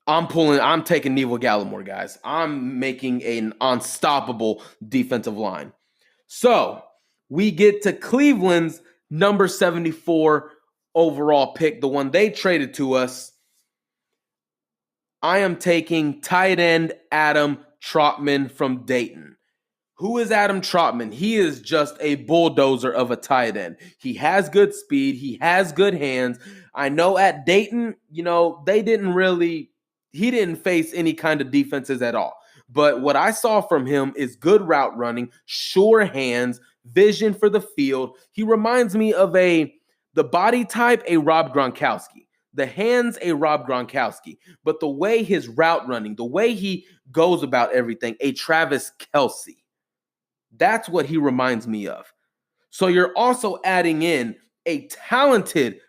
I'm taking Neville Gallimore, guys. I'm making an unstoppable defensive line. So, we get to Cleveland's number 74 overall pick, the one they traded to us. I am taking tight end Adam Trotman from Dayton. Who is Adam Trotman? He is just a bulldozer of a tight end. He has good speed. He has good hands. I know at Dayton, he didn't face any kind of defenses at all. But what I saw from him is good route running, sure hands, vision for the field. He reminds me of the body type, a Rob Gronkowski. The hands, a Rob Gronkowski. But the way his route running, the way he goes about everything, a Travis Kelce. That's what he reminds me of. So you're also adding in a talented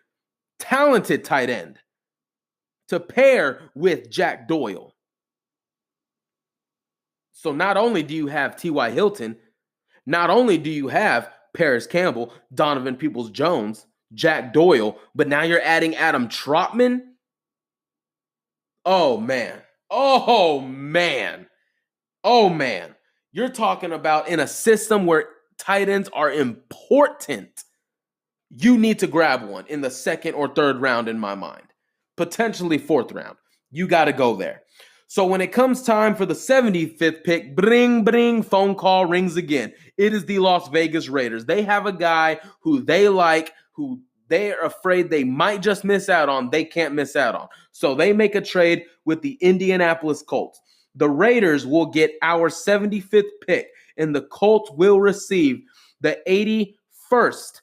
tight end to pair with Jack Doyle. So not only do you have T.Y. Hilton, not only do you have Paris Campbell, Donovan Peoples-Jones, Jack Doyle, but now you're adding Adam Trotman. Oh, man. Oh, man. Oh, man. You're talking about in a system where tight ends are important. You need to grab one in the second or third round in my mind. Potentially fourth round. You got to go there. So when it comes time for the 75th pick, bring, phone call rings again. It is the Las Vegas Raiders. They have a guy who they like, who they're afraid they might just miss out on. They can't miss out on. So they make a trade with the Indianapolis Colts. The Raiders will get our 75th pick, and the Colts will receive the 81st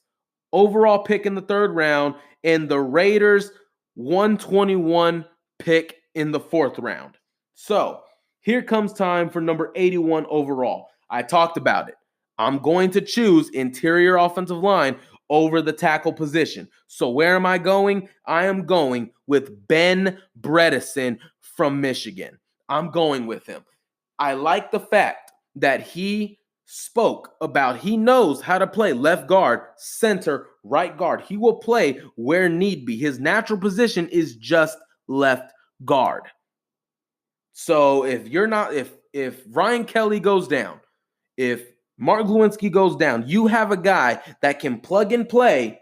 overall pick in the third round, and the Raiders 121 pick in the fourth round. So here comes time for number 81 overall. I talked about it. I'm going to choose interior offensive line over the tackle position. So where am I going? I am going with Ben Bredeson from Michigan. I'm going with him. I like the fact that he spoke about he knows how to play left guard, center, right guard. He will play where need be. His natural position is just left guard. So if Ryan Kelly goes down, if Mark Lewinsky goes down, you have a guy that can plug and play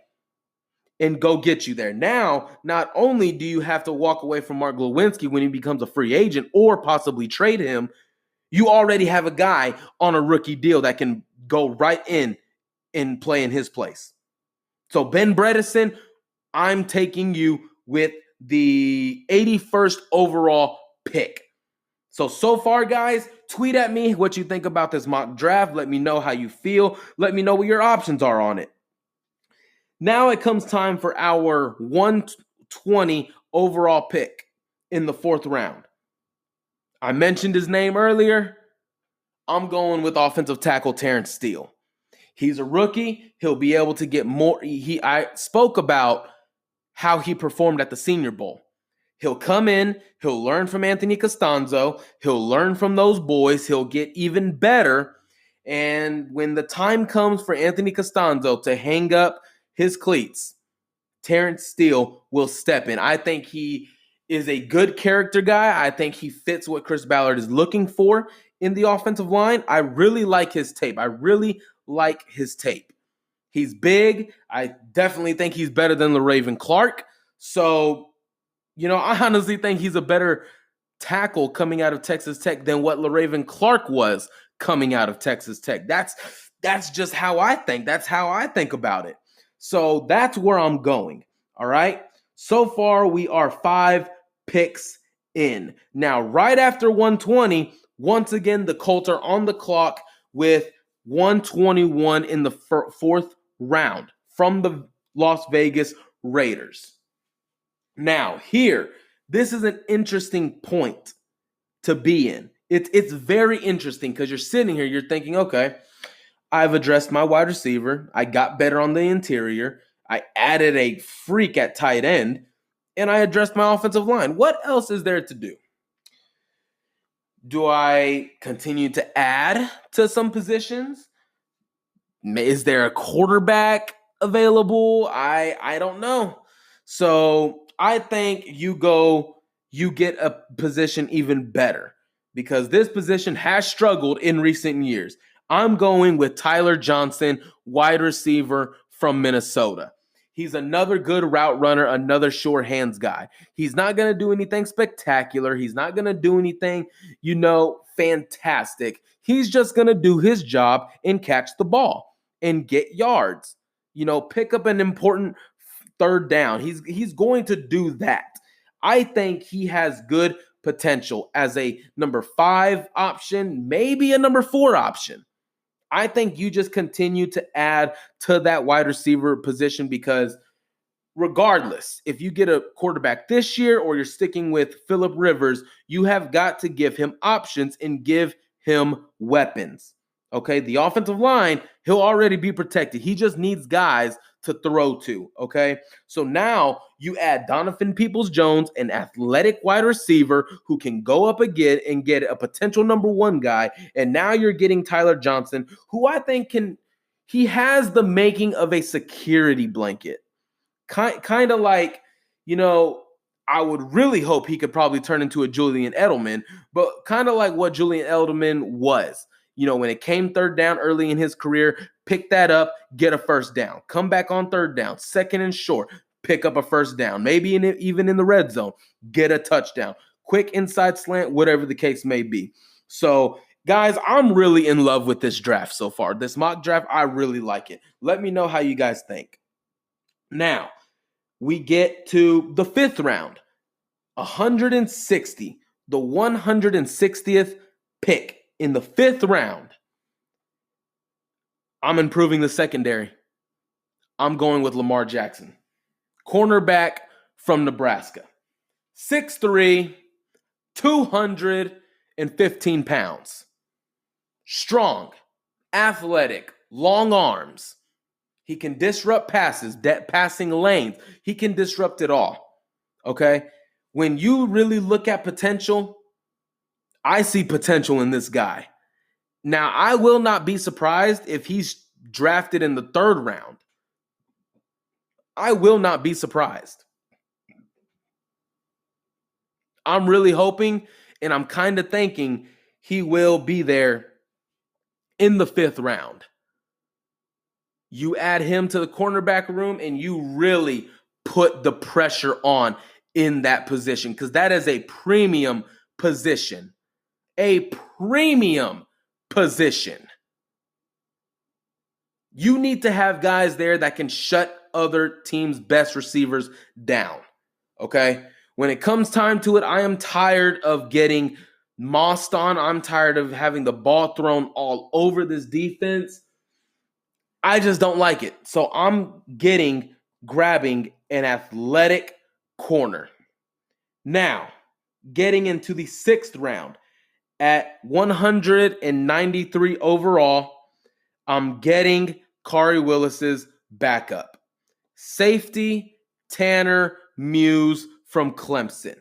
and go get you there. Now, not only do you have to walk away from Mark Lewinsky when he becomes a free agent or possibly trade him, you already have a guy on a rookie deal that can go right in and play in his place. So Ben Bredeson, I'm taking you with the 81st overall pick. So far, guys, tweet at me what you think about this mock draft. Let me know how you feel. Let me know what your options are on it. Now it comes time for our 120 overall pick in the fourth round. I mentioned his name earlier. I'm going with offensive tackle Terrence Steele. He's a rookie. He'll be able to get more. I spoke about how he performed at the Senior Bowl. He'll come in. He'll learn from Anthony Costanzo. He'll learn from those boys. He'll get even better. And when the time comes for Anthony Costanzo to hang up his cleats, Terrence Steele will step in. I think he is a good character guy. I think he fits what Chris Ballard is looking for in the offensive line. I really like his tape. He's big. I definitely think he's better than LaRaven Clark. So, I honestly think he's a better tackle coming out of Texas Tech than what LaRaven Clark was coming out of Texas Tech. That's just how I think. That's how I think about it. So that's where I'm going. All right. So far, we are 5 picks in. Now, right after 120, once again, the Colts are on the clock with 121 in the fourth round from the Las Vegas Raiders. Now, this is an interesting point to be in. It's very interesting because you're sitting here, you're thinking, okay, I've addressed my wide receiver. I got better on the interior. I added a freak at tight end, and I addressed my offensive line. What else is there to do? Do I continue to add to some positions? Is there a quarterback available? I don't know. So I think you get a position even better because this position has struggled in recent years. I'm going with Tyler Johnson, wide receiver from Minnesota. He's another good route runner, another sure hands guy. He's not going to do anything spectacular. He's not going to do anything, fantastic. He's just going to do his job and catch the ball and get yards. Pick up an important third down. He's going to do that. I think he has good potential as a number 5 option, maybe a number 4 option. I think you just continue to add to that wide receiver position because regardless, if you get a quarterback this year or you're sticking with Phillip Rivers, you have got to give him options and give him weapons. Okay, the offensive line, he'll already be protected. He just needs guys to throw to, okay? So now you add Donovan Peoples-Jones, an athletic wide receiver who can go up again and get a potential number 1 guy, and now you're getting Tyler Johnson, who I think he has the making of a security blanket. Kind of like, I would really hope he could probably turn into a Julian Edelman, but kind of like what Julian Edelman was. When it came third down early in his career, pick that up, get a first down. Come back on third down, second and short, pick up a first down. Maybe even in the red zone, get a touchdown. Quick inside slant, whatever the case may be. So, guys, I'm really in love with this draft so far. This mock draft, I really like it. Let me know how you guys think. Now, we get to the 5th round, 160, the 160th pick. In the 5th round, I'm improving the secondary. I'm going with Lamar Jackson, cornerback from Nebraska. 6'3", 215 pounds. Strong, athletic, long arms. He can disrupt passes, passing lanes. He can disrupt it all, okay? When you really look at potential, I see potential in this guy. Now, I will not be surprised if he's drafted in the 3rd round. I will not be surprised. I'm really hoping, and I'm kind of thinking he will be there in the 5th round. You add him to the cornerback room, and you really put the pressure on in that position because that is a premium position. A premium position. You need to have guys there that can shut other teams' best receivers down. Okay? When it comes time to it, I am tired of getting mossed on. I'm tired of having the ball thrown all over this defense. I just don't like it. So I'm grabbing an athletic corner. Now, getting into the 6th round. At 193 overall, I'm getting Khari Willis's backup. Safety, Tanner Muse from Clemson.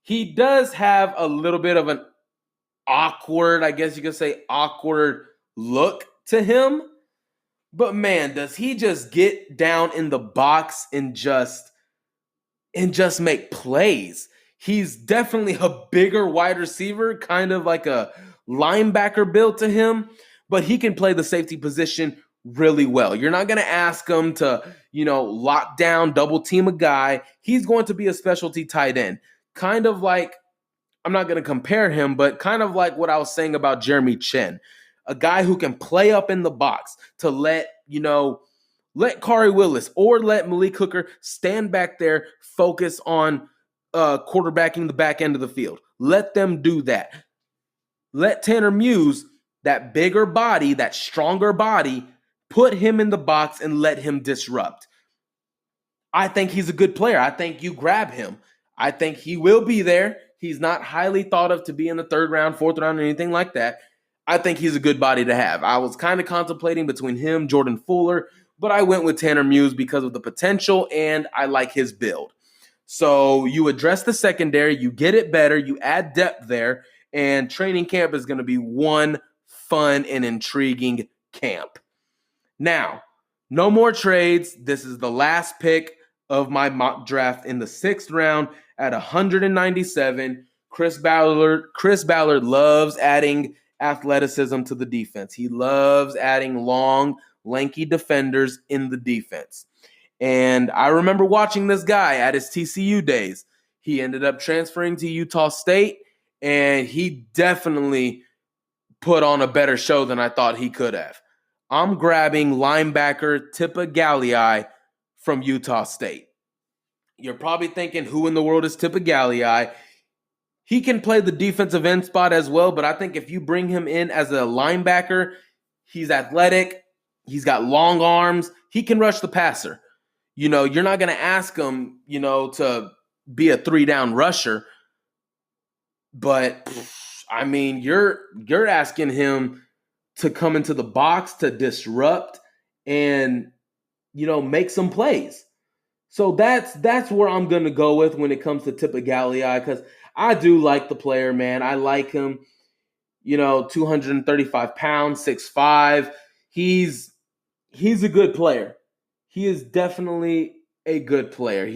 He does have a little bit of an awkward look to him. But man, does he just get down in the box and just make plays. He's definitely a bigger wide receiver, kind of like a linebacker built to him, but he can play the safety position really well. You're not going to ask him to, lock down, double team a guy. He's going to be a specialty tight end. Kind of like, I'm not going to compare him, but kind of like what I was saying about Jeremy Chin, a guy who can play up in the box to let Khari Willis or let Malik Hooker stand back there, focus on quarterbacking the back end of the field. Let them do that. Let Tanner Muse, that bigger body, that stronger body, put him in the box and let him disrupt. I think he's a good player. I think you grab him. I think he will be there. He's not highly thought of to be in the 3rd round, 4th round, or anything like that. I think he's a good body to have. I was kind of contemplating between him, Jordan Fuller, but I went with Tanner Muse because of the potential and I like his build. So you address the secondary, you get it better, you add depth there, and training camp is going to be one fun and intriguing camp. Now, no more trades. This is the last pick of my mock draft in the 6th round at 197. Chris Ballard loves adding athleticism to the defense. He loves adding long, lanky defenders in the defense. And I remember watching this guy at his TCU days. He ended up transferring to Utah State, and he definitely put on a better show than I thought he could have. I'm grabbing linebacker Tipa Galeai from Utah State. You're probably thinking, who in the world is Tipa Galeai? He can play the defensive end spot as well, but I think if you bring him in as a linebacker, he's athletic, he's got long arms, he can rush the passer. You're not going to ask him, to be a 3-down rusher, but I mean, you're asking him to come into the box to disrupt and make some plays. So that's where I'm going to go with when it comes to Tipa Galeai, because I do like the player, man. I like him. 235 pounds, 6'5". He's a good player. He is definitely a good player.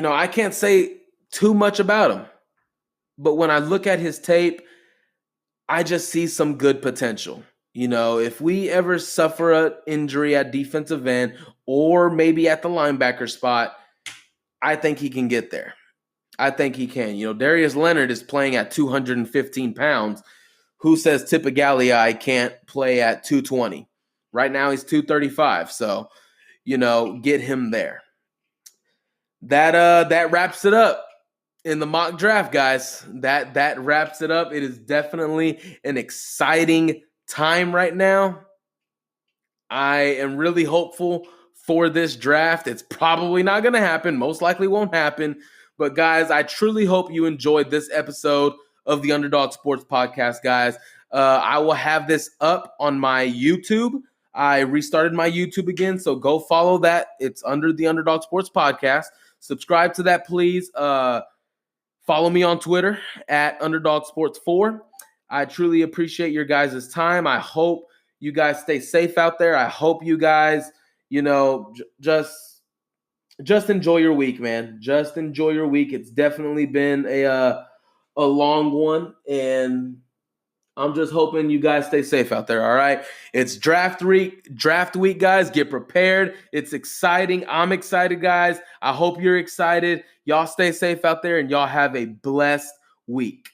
I can't say too much about him, but when I look at his tape, I just see some good potential. If we ever suffer an injury at defensive end or maybe at the linebacker spot, I think he can get there. I think he can. Darius Leonard is playing at 215 pounds. Who says Tipa Galeai can't play at 220? Right now he's 235. So, get him there. That wraps it up in the mock draft, guys. That wraps it up. It is definitely an exciting time right now. I am really hopeful for this draft. It's probably not going to happen. Most likely won't happen. But guys, I truly hope you enjoyed this episode of the Underdog Sports Podcast, guys. I will have this up on my YouTube. I restarted my YouTube again, so go follow that. It's under the Underdog Sports Podcast. Subscribe to that, please. Follow me on Twitter at Underdog Sports 4. I truly appreciate your guys' time. I hope you guys stay safe out there. I hope you guys, just enjoy your week, man. Just enjoy your week. It's definitely been a long one, and I'm just hoping you guys stay safe out there, all right? It's draft week, guys. Get prepared. It's exciting. I'm excited, guys. I hope you're excited. Y'all stay safe out there, and y'all have a blessed week.